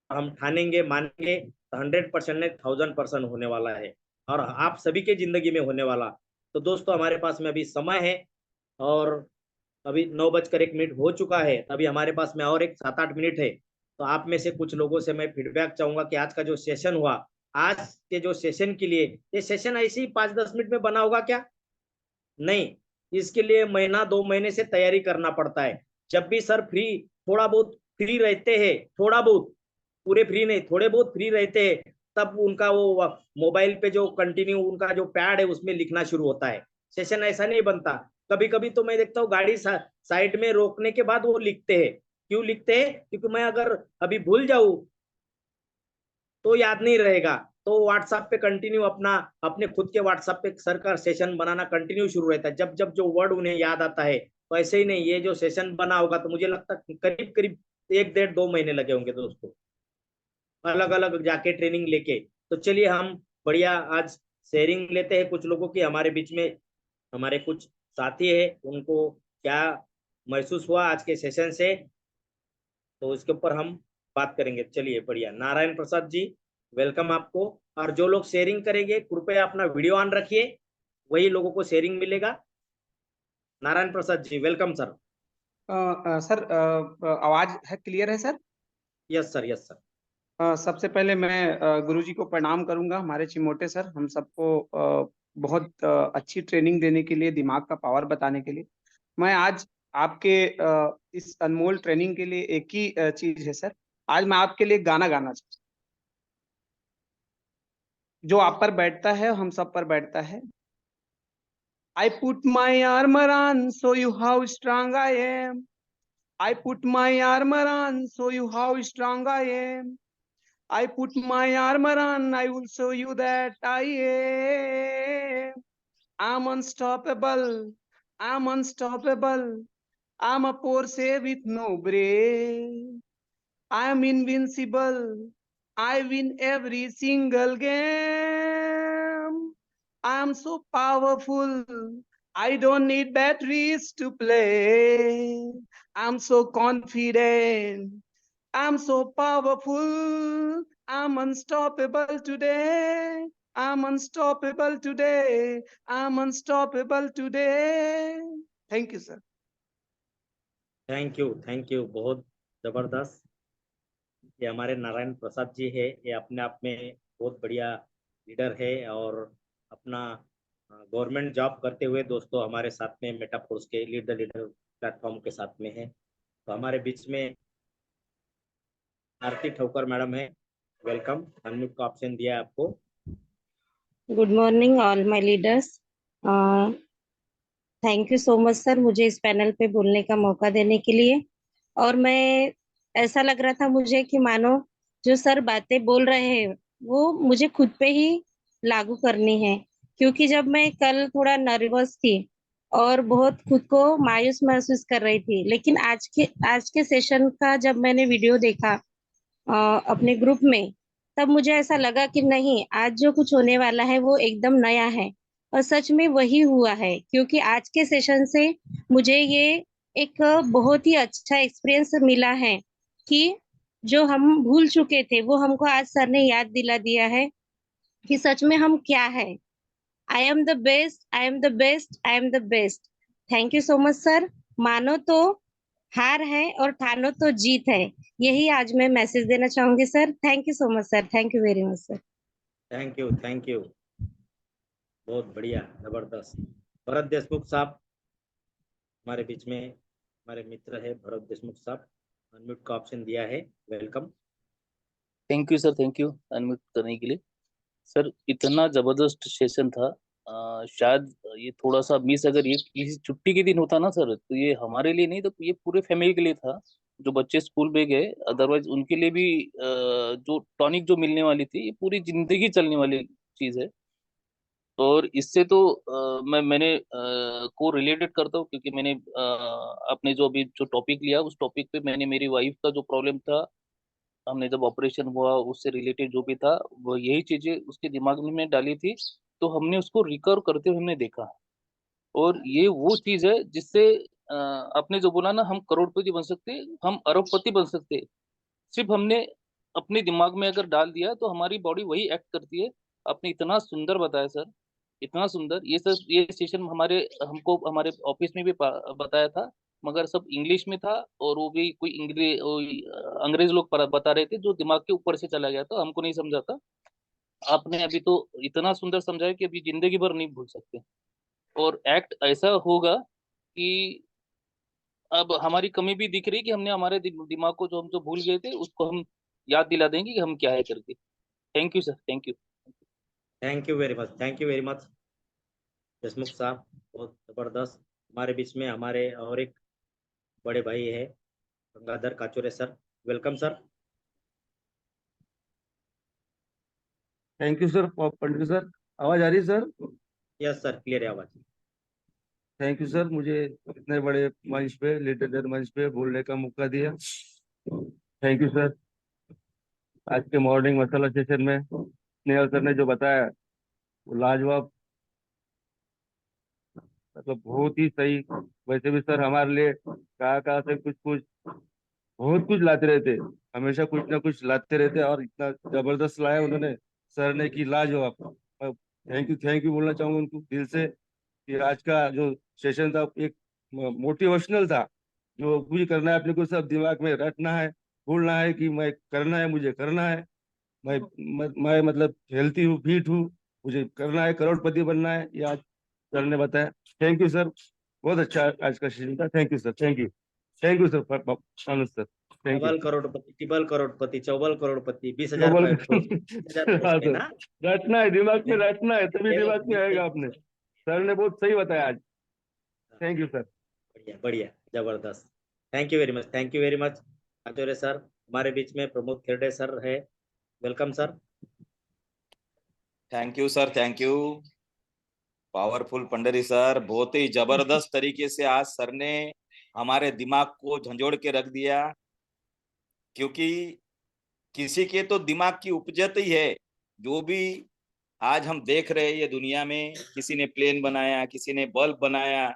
हम ठानेंगे, मानेंगे, तो 100% नहीं, 1000% होने वाला है। और आप सभी के जिंदगी में होने वाला। तो दोस्तों, हमारे पास में अभी समय है, और अभी 9:01 हो चुका है। अभी हमारे पास में और एक 7-8 मिनट है। तो आप में से कुछ लोगों से मैं फीडबैक चाहूंगा कि आज का जो सेशन हुआ, आज के जो सेशन के लिए, ये सेशन ऐसे ही 5-10 मिनट में बना होगा क्या? नहीं, इसके लिए महीना 2 महीने से तैयारी करना पड़ता है। जब भी सर फ्री, थोड़ा बहुत फ्री रहते हैं, थोड़ा बहुत, पूरे फ्री नहीं, थोड़े बहुत फ्री रहते हैं, तब उनका वो मोबाइल पे जो कंटिन्यू उनका जो पैड है उसमें लिखना शुरू होता है। सेशन ऐसा नहीं बनता। कभी कभी तो मैं देखता हूँ गाड़ी साइड में रोकने के बाद वो लिखते हैं। क्यों लिखते हैं? क्योंकि मैं अगर अभी भूल जाऊं तो याद नहीं रहेगा। तो व्हाट्सएप पे कंटिन्यू अपना, अपने खुद के व्हाट्सएप पे सर का सेशन बनाना कंटिन्यू शुरू रहता है, जब जब जो वर्ड उन्हें याद आता है। तो ऐसे ही नहीं, ये जो सेशन बना होगा तो मुझे लगता है करीब करीब 1-1.5 2 महीने लगे होंगे दोस्तों, अलग अलग जाके ट्रेनिंग लेके। तो चलिए हम बढ़िया आज शेयरिंग लेते हैं कुछ लोगों की। हमारे बीच में हमारे कुछ साथी है, उनको क्या महसूस हुआ आज के सेशन से, तो इसके ऊपर हम बात करेंगे। चलिए बढ़िया, नारायण प्रसाद जी, वेलकम आपको। और जो लोग शेयरिंग करेंगे कृपया अपना वीडियो ऑन रखिए, वही लोगों को शेयरिंग मिलेगा। Narayan Prasad ji, welcome sir. Sir, आवाज है, क्लियर है sir? Yes sir, yes sir. सबसे पहले मैं गुरुजी को प्रणाम करूंगा, हमारे चिमोटे सर हम सबको बहुत अच्छी ट्रेनिंग देने के लिए, दिमाग का पावर बताने के लिए। मैं आज आपके इस अनमोल ट्रेनिंग के लिए एक ही चीज है सर। आज मैं आपके लिए गाना गाना चाहता हूं, जो आप पर बैठता है, हम सब पर बैठता है। I put my armor on, show you how strong I am. I put my armor on, show you how strong I am. I put my armor on, I will show you that I am. I'm unstoppable. I'm unstoppable. I'm a Porsche with no brake. I'm invincible. I win every single game. I'm so powerful. I don't need batteries to play. I'm so confident. I'm so powerful. I'm unstoppable today. I'm unstoppable today. I'm unstoppable today. Thank you, sir. Thank you, thank you, बहुत जबरदस्त। ये हमारे नारायण प्रसाद जी है, ये अपने आप में बहुत बढ़िया लीडर है। और अपना गवर्नमेंट जॉब करते हुए दोस्तों हमारे साथ में मेटाफोर्स के लीड द लीडर प्लेटफॉर्म के साथ में है। तो हमारे बीच में आरती ठोकर मैडम है, वेलकम। अनम्यूट का ऑप्शन दिया है आपको। Good morning all my leaders. Thank you so much sir, मुझे इस पैनल पे बोलने का मौका देने के लिए। और मैं, ऐसा लग रहा था मुझे कि मानो जो सर बातें बोल रहे हैं वो मुझे खुद पे ही लागू करनी है। क्योंकि जब मैं कल थोड़ा नर्वस थी और बहुत खुद को मायूस महसूस कर रही थी। लेकिन आज के सेशन का जब मैंने वीडियो देखा अपने ग्रुप में, तब मुझे ऐसा लगा कि नहीं, आज जो कुछ होने वाला है वो एकदम नया है। और सच में वही हुआ है, क्योंकि आज के सेशन से मुझे ये एक बहुत ही अच्छा एक्सपीरियंस मिला है कि जो हम भूल चुके थे वो हमको आज सर ने याद दिला दिया है कि सच में हम क्या है। I am the best, I am the best, I am the best. Thank you so much sir. मानो तो हार है और ठानो तो जीत है, यही आज मैं मैसेज देना चाहूंगी sir. Thank you so much sir, thank you very much sir. Thank you, thank you, बहुत बढ़िया, जबरदस्त। भरत देशमुख साहब हमारे बीच में, हमारे मित्र है भरत देशमुख साहब, अनम्यूट का ऑप्शन दिया है, welcome. Thank you sir, thank you unmute करने के लिए। सर इतना जबरदस्त सेशन था। शायद ये थोड़ा सा मिस, अगर ये किसी छुट्टी के दिन होता ना सर, तो ये हमारे लिए नहीं तो ये पूरे फैमिली के लिए था। जो बच्चे स्कूल में गए, अदरवाइज उनके लिए भी जो टॉनिक जो मिलने वाली थी, ये पूरी जिंदगी चलने वाली चीज है। और इससे तो मैंने को रिलेटेड करता हूँ, क्योंकि मैंने अपने जो अभी जो टॉपिक लिया उस टॉपिक पे मैंने मेरी वाइफ का जो प्रॉब्लम था, हमने जब ऑपरेशन हुआ उससे रिलेटेड जो भी था, वो यही चीजें उसके दिमाग में डाली थी। तो हमने उसको रिकवर करते हुए हमने देखा। और ये वो चीज है जिससे आपने जो बोला ना, हम करोड़पति बन सकते हैं, हम अरबपति बन सकते हैं। सिर्फ हमने अपने दिमाग में अगर डाल दिया तो हमारी बॉडी वही एक्ट करती है। आपने इतना सुंदर बताया सर, इतना सुंदर। ये सर ये सेशन हमारे हमको हमारे ऑफिस में भी बताया था, मगर सब इंग्लिश में था। और वो भी कोई अंग्रेज लोग बता रहे थे, जो दिमाग के ऊपर से चला गया था, हमको नहीं समझा था। आपने अभी तो इतना सुंदर समझाया कि अभी जिंदगी भर नहीं भूल सकते। और एक्ट ऐसा होगा कि अब हमारी कमी भी दिख रही है कि हमने हमारे दिमाग को जो हम जो भूल गए थे उसको हम याद दिला देंगे कि हम क्या है करके। Thank you sir, thank you. Thank you very much, thank you very much Deshmukh साहब, बहुत जबरदस्त। हमारे बीच में हमारे और एक बड़े भाई है Gangadhar Kachore sir, welcome sir. Thank you sir, Pandit sir. आवाज आ रही है सर? यस सर, क्लियर है आवाज। थैंक यू सर, मुझे इतने बड़े मंच पे, लिटरेचर मंच पे बोलने का मौका दिया। Thank you sir. आज के मॉर्निंग मसाला सेशन में स्नेहल सर ने जो बताया वो लाजवाब, मतलब बहुत ही सही। वैसे भी सर हमारे लिए कहाँ से कुछ कुछ बहुत कुछ लाते रहते, हमेशा कुछ ना कुछ लाते रहते, और इतना जबरदस्त लाया उन्होंने सर ने कि लाजवाब। थैंक यू बोलना चाहूंगा उनको दिल से कि आज का जो सेशन था एक मोटिवेशनल था। जो कुछ करना है अपने को सब दिमाग में रखना है, भूलना है कि मैं करना है, मुझे करना है। मैं मतलब हेल्थी हूँ, फिट हूँ, मुझे करना है, करोड़पति बनना है, ये आज सर ने बताया। थैंक यू सर, बहुत अच्छा आज का सेशन था। Thank you sir, thank you sir, Anand sir, thank you. Double crorepati, triple crorepati, चौबल करोड़पति, 20,000 डबल पॉइंट, तो 20,000 हाँ पोस्ट है सर, ना। रटना है दिमाग में, रटना है तभी दिमाग में आएगा। आपने बढ़िया, सर ने बहुत सही बताया आज। Thank you sir. बढ़िया, जबरदस्त। Thank you very much, thank you very much Acharya sir. हमारे बीच में प्रमोद खेरडे सर है, welcome sir. Thank you sir, thank you. Powerful Pandari sir, बहुत ही जबरदस्त तरीके से आज सर ने हमारे दिमाग को झंझोड़ के रख दिया। क्योंकि किसी के तो दिमाग की उपजत ही है। जो भी आज हम देख रहे हैं ये दुनिया में, किसी ने प्लेन बनाया, किसी ने बल्ब बनाया,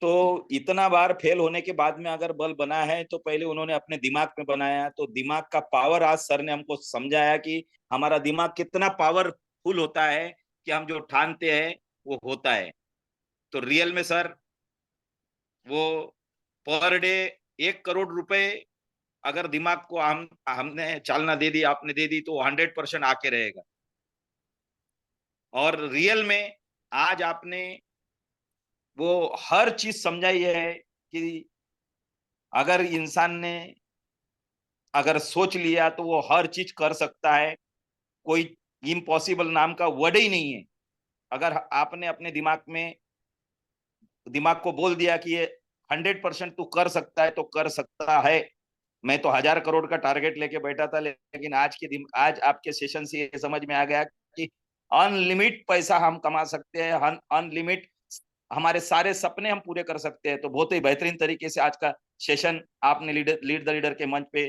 तो इतना बार फेल होने के बाद में अगर बल्ब बना है तो पहले उन्होंने अपने दिमाग में बनाया। तो दिमाग का पावर आज सर ने हमको समझाया कि हमारा दिमाग कितना पावरफुल होता है, कि हम जो ठानते हैं वो होता है। तो रियल में सर वो पर डे 1 करोड़ रुपए अगर दिमाग को हमने चालना दे दी, आपने दे दी, तो 100% आके रहेगा। और रियल में आज आपने वो हर चीज समझाई है कि अगर इंसान ने अगर सोच लिया तो वो हर चीज कर सकता है। कोई इम्पॉसिबल नाम का वर्ड ही नहीं है। अगर आपने अपने दिमाग को बोल दिया कि ये 100% तू कर सकता है, तो कर सकता है। मैं तो 1,000 करोड़ का टारगेट लेके बैठा था, लेकिन आज आपके सेशन से ये समझ में आ गया कि अनलिमिट पैसा हम कमा सकते हैं, अनलिमिट हमारे सारे सपने हम पूरे कर सकते हैं। तो बहुत ही बेहतरीन तरीके से आज का सेशन आपने लीड द लीडर के मंच पे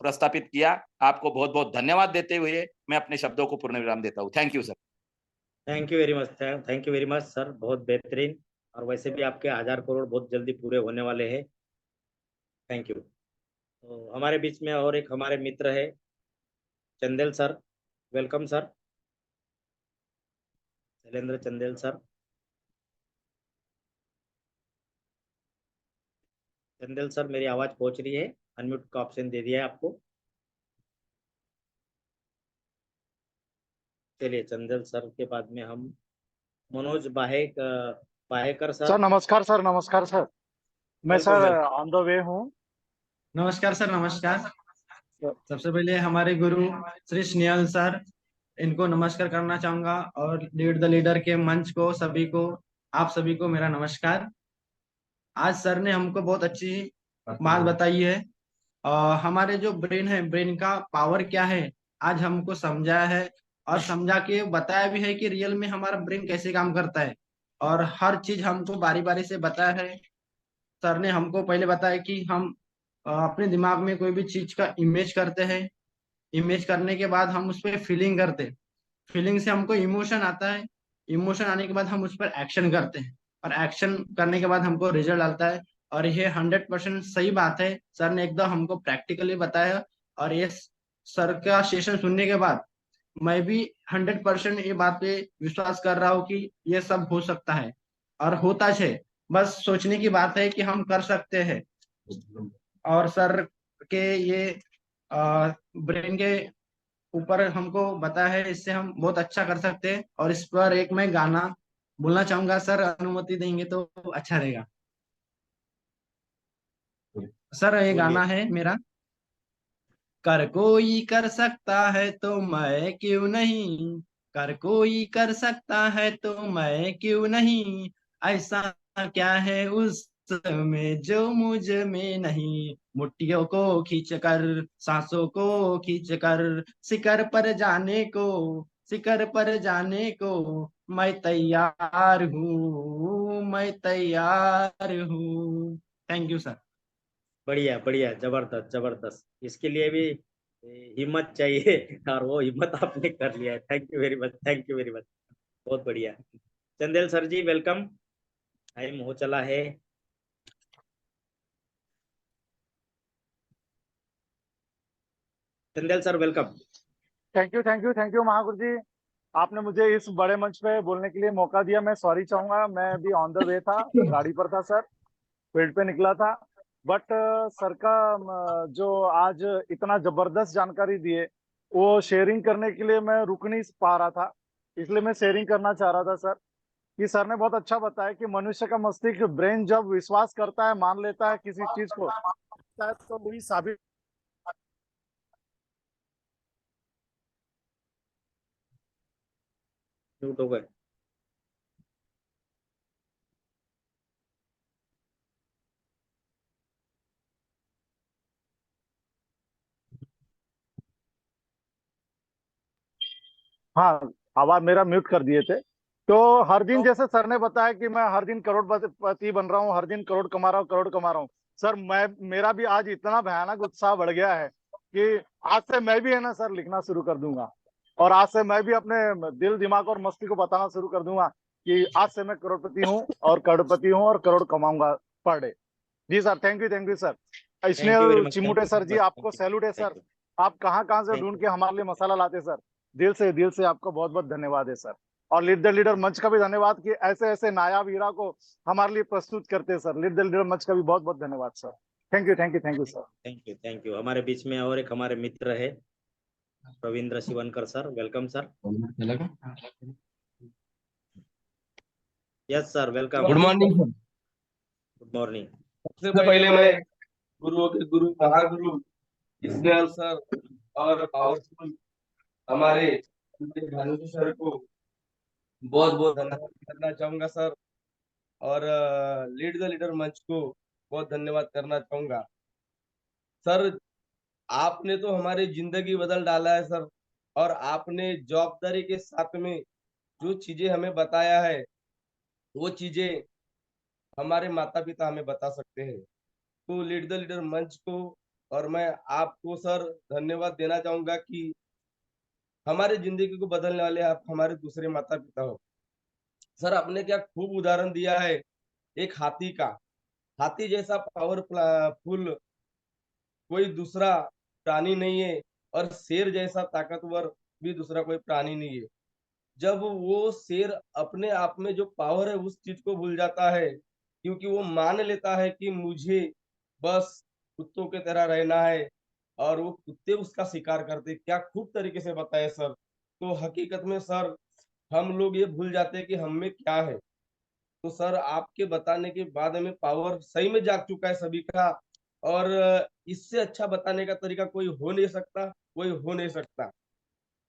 प्रस्तापित किया। आपको बहुत बहुत धन्यवाद देते हुए मैं अपने शब्दों को पूर्ण विराम देता हूँ। Thank you sir. Thank you very much, thank you very much sir, बहुत बेहतरीन। और वैसे भी आपके 1000 करोड़ बहुत जल्दी पूरे होने वाले हैं। Thank you. तो हमारे बीच में और एक हमारे मित्र है Chandel sir, welcome sir, Shailendra Chandel sir. Chandel sir, मेरी आवाज पहुंच रही है? अनम्यूट का ऑप्शन दे दिया है आपको। चलिए, चंदेल सर के बाद में हम मनोज बाहेकर सर सर। नमस्कार सर, नमस्कार सर। मैं welcome sir welcome. On the way हूँ। नमस्कार सर, नमस्कार। सबसे पहले हमारे गुरु श्री स्नेहल सर, इनको नमस्कार करना चाहूंगा, और लीड द लीडर के मंच को, सभी को, आप सभी को मेरा नमस्कार। आज सर ने हमको बहुत अच्छी बात बताई है। हमारे जो ब्रेन है, ब्रेन का पावर क्या है, आज हमको समझाया है, और समझा के बताया भी है कि रियल में हमारा ब्रेन कैसे काम करता है, और हर चीज हमको बारी बारी से बताया है। सर ने हमको पहले बताया कि हम अपने दिमाग में कोई भी चीज का इमेज करते हैं, इमेज करने के बाद हम उस पर फीलिंग करते हैं, फीलिंग से हमको इमोशन आता है, इमोशन आने के बाद हम उस पर एक्शन करते हैं, और एक्शन करने के बाद हमको रिजल्ट आता है। और ये 100% सही बात है, सर ने एकदम हमको प्रैक्टिकली बताया। और ये सर का सेशन सुनने के बाद मैं भी 100% ये बात पे विश्वास कर रहा हूँ कि ये सब हो सकता है, और होता है। बस सोचने की बात है कि हम कर सकते हैं। और सर के ये ब्रेन के ऊपर हमको बताया है, इससे हम बहुत अच्छा कर सकते हैं। और इस पर एक मैं गाना बोलना चाहूंगा, सर अनुमति देंगे तो अच्छा रहेगा। सर ये बोलिए। गाना है मेरा, कर कोई कर सकता है तो मैं क्यों नहीं, कर कोई कर सकता है तो मैं क्यों नहीं, ऐसा क्या है उस में जो मुझ में नहीं, मुट्ठियों को खींच कर, सांसों को खींच कर, शिखर पर जाने को, शिखर पर जाने को मैं तैयार हूँ, मैं तैयार हूँ। Thank you sir. बढ़िया बढ़िया, जबरदस्त जबरदस्त। इसके लिए भी हिम्मत चाहिए और वो हिम्मत आपने कर लिया है। Thank you very much, thank you very much, बहुत बढ़िया। Chandel sir ji welcome, time हो चला है। Chandel sir welcome. Thank you, thank you, thank you महागुरु जी। आपने मुझे इस बड़े मंच पे बोलने के लिए मौका दिया। मैं सॉरी चाहूंगा, मैं अभी ऑन द वे था, गाड़ी पर था सर, फील्ड पे निकला था। बट सर का जो आज इतना जबरदस्त जानकारी दिए, वो शेयरिंग करने के लिए मैं रुक नहीं पा रहा था, इसलिए मैं शेयरिंग करना चाह रहा था सर। कि सर ने बहुत अच्छा बताया कि मनुष्य का मस्तिष्क, ब्रेन जब विश्वास करता है, मान लेता है किसी चीज को, तो वही साबित। म्यूट हो गए। हाँ, आवाज मेरा म्यूट कर दिए थे। तो हर दिन जैसे सर ने बताया कि मैं हर दिन करोड़पति बन रहा हूँ, हर दिन करोड़ कमा रहा हूँ, करोड़ कमा रहा हूँ। सर मैं, मेरा भी आज इतना भयानक उत्साह बढ़ गया है कि आज से मैं भी है ना सर लिखना शुरू कर दूंगा, और आज से मैं भी अपने दिल दिमाग और मस्ती को बताना शुरू कर दूंगा कि आज से मैं करोड़पति हूँ और करोड़पति हूँ और करोड़ कमाऊंगा पर डे। जी sir, thank you sir. Thank you very Snehal much, thank Chimute you sir very ji, much, आपको थैंक यू, सैल्यूट है थैंक सर। यू, आप कहाँ से थैंक ढूंढ यू। के हमारे लिए मसाला लाते सर। दिल से आपको बहुत बहुत धन्यवाद है सर। और लीड द लीडर मंच का भी धन्यवाद कि ऐसे ऐसे नायाब हीरा को हमारे लिए प्रस्तुत करते हैं सर। लीड द लीडर मंच का भी बहुत बहुत धन्यवाद sir. Thank you, thank you, thank you sir. Thank you, thank you. हमारे बीच में और एक हमारे मित्र है Ravindra Shivankar sir, welcome sir. Yes sir, welcome. Good morning sir. Good morning. सबसे पहले मैं गुरुओं के गुरु महागुरु स्नेहल सर और पावरफुल हमारे भानु सर को बहुत बहुत धन्यवाद करना चाहूंगा सर। और लीड द लीडर मंच को बहुत धन्यवाद करना चाहूंगा सर। आपने तो हमारी जिंदगी बदल डाला है सर, और आपने जवाबदारी के साथ में जो चीजें हमें बताया है, वो चीजें हमारे माता पिता हमें बता सकते हैं। तो लीड द लीडर मंच को और मैं आपको सर धन्यवाद देना चाहूंगा कि हमारे जिंदगी को बदलने वाले आप हमारे दूसरे माता पिता हो। सर आपने क्या खूब उदाहरण दिया है एक हाथी का। हाथी जैसा पावरफुल कोई दूसरा प्राणी नहीं है और शेर जैसा ताकतवर भी दूसरा कोई प्राणी नहीं है। जब वो शेर अपने आप में जो पावर है उस चीज को भूल जाता है, क्योंकि वो मान लेता है कि मुझे बस कुत्तों की तरह रहना है और वो कुत्ते उसका शिकार करते। क्या खूब तरीके से बताया सर। तो हकीकत में सर हम लोग ये भूल जाते हैं कि हम में क्या है। तो सर आपके बताने के बाद में पावर सही में जाग चुका है सभी का। और इससे अच्छा बताने का तरीका कोई हो नहीं सकता, कोई हो नहीं सकता।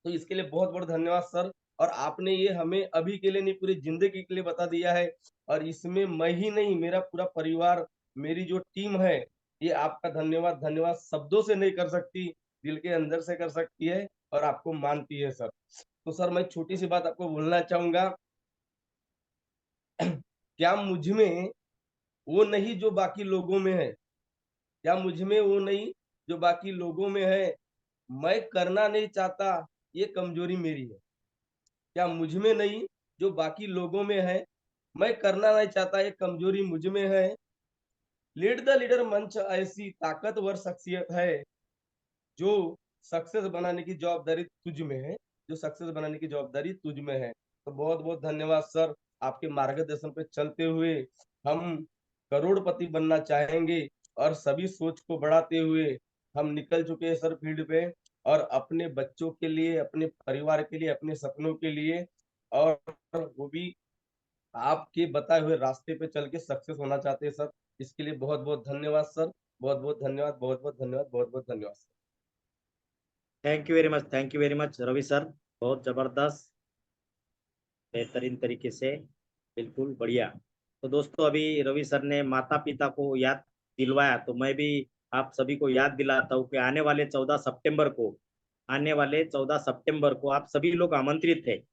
तो इसके लिए बहुत बहुत धन्यवाद सर। और आपने ये हमें अभी के लिए नहीं पूरी जिंदगी के लिए बता दिया है। और इसमें मैं ही नहीं, मेरा पूरा परिवार, मेरी जो टीम है, ये आपका धन्यवाद धन्यवाद शब्दों से नहीं कर सकती, दिल के अंदर से कर सकती है और आपको मानती है सर। तो सर मैं छोटी सी बात आपको बोलना चाहूंगा। क्या मुझ में वो नहीं जो बाकी लोगों में है? क्या मुझ में वो नहीं जो बाकी लोगों में है? मैं करना नहीं चाहता, ये कमजोरी मेरी है। क्या मुझ में नहीं जो बाकी लोगों में है? मैं करना नहीं चाहता, ये कमजोरी मुझ में है। लीड द लीडर मंच ऐसी ताकतवर शख्सियत है जो सक्सेस बनाने की जवाबदारी तुझ में है, जो सक्सेस बनाने की जवाबदारी तुझ में है। तो बहुत बहुत धन्यवाद सर। आपके मार्गदर्शन पे चलते हुए हम करोड़पति बनना चाहेंगे और सभी सोच को बढ़ाते हुए हम निकल चुके हैं सर फील्ड पे। और अपने बच्चों के लिए, अपने परिवार के लिए, अपने सपनों के लिए, और वो भी आपके बताए हुए रास्ते पे चल के सक्सेस होना चाहते हैं सर। इसके लिए बहुत बहुत धन्यवाद सर। बहुत बहुत धन्यवाद, बहुत बहुत धन्यवाद, बहुत बहुत धन्यवाद sir. Thank you very much, thank you very much Ravi sir. बहुत जबरदस्त, बेहतरीन तरीके से, बिल्कुल बढ़िया। तो दोस्तों अभी रवि सर ने माता पिता को याद दिलवाया, तो मैं भी आप सभी को याद दिलाता हूँ कि आने वाले 14 सितंबर को आप सभी लोग आमंत्रित है।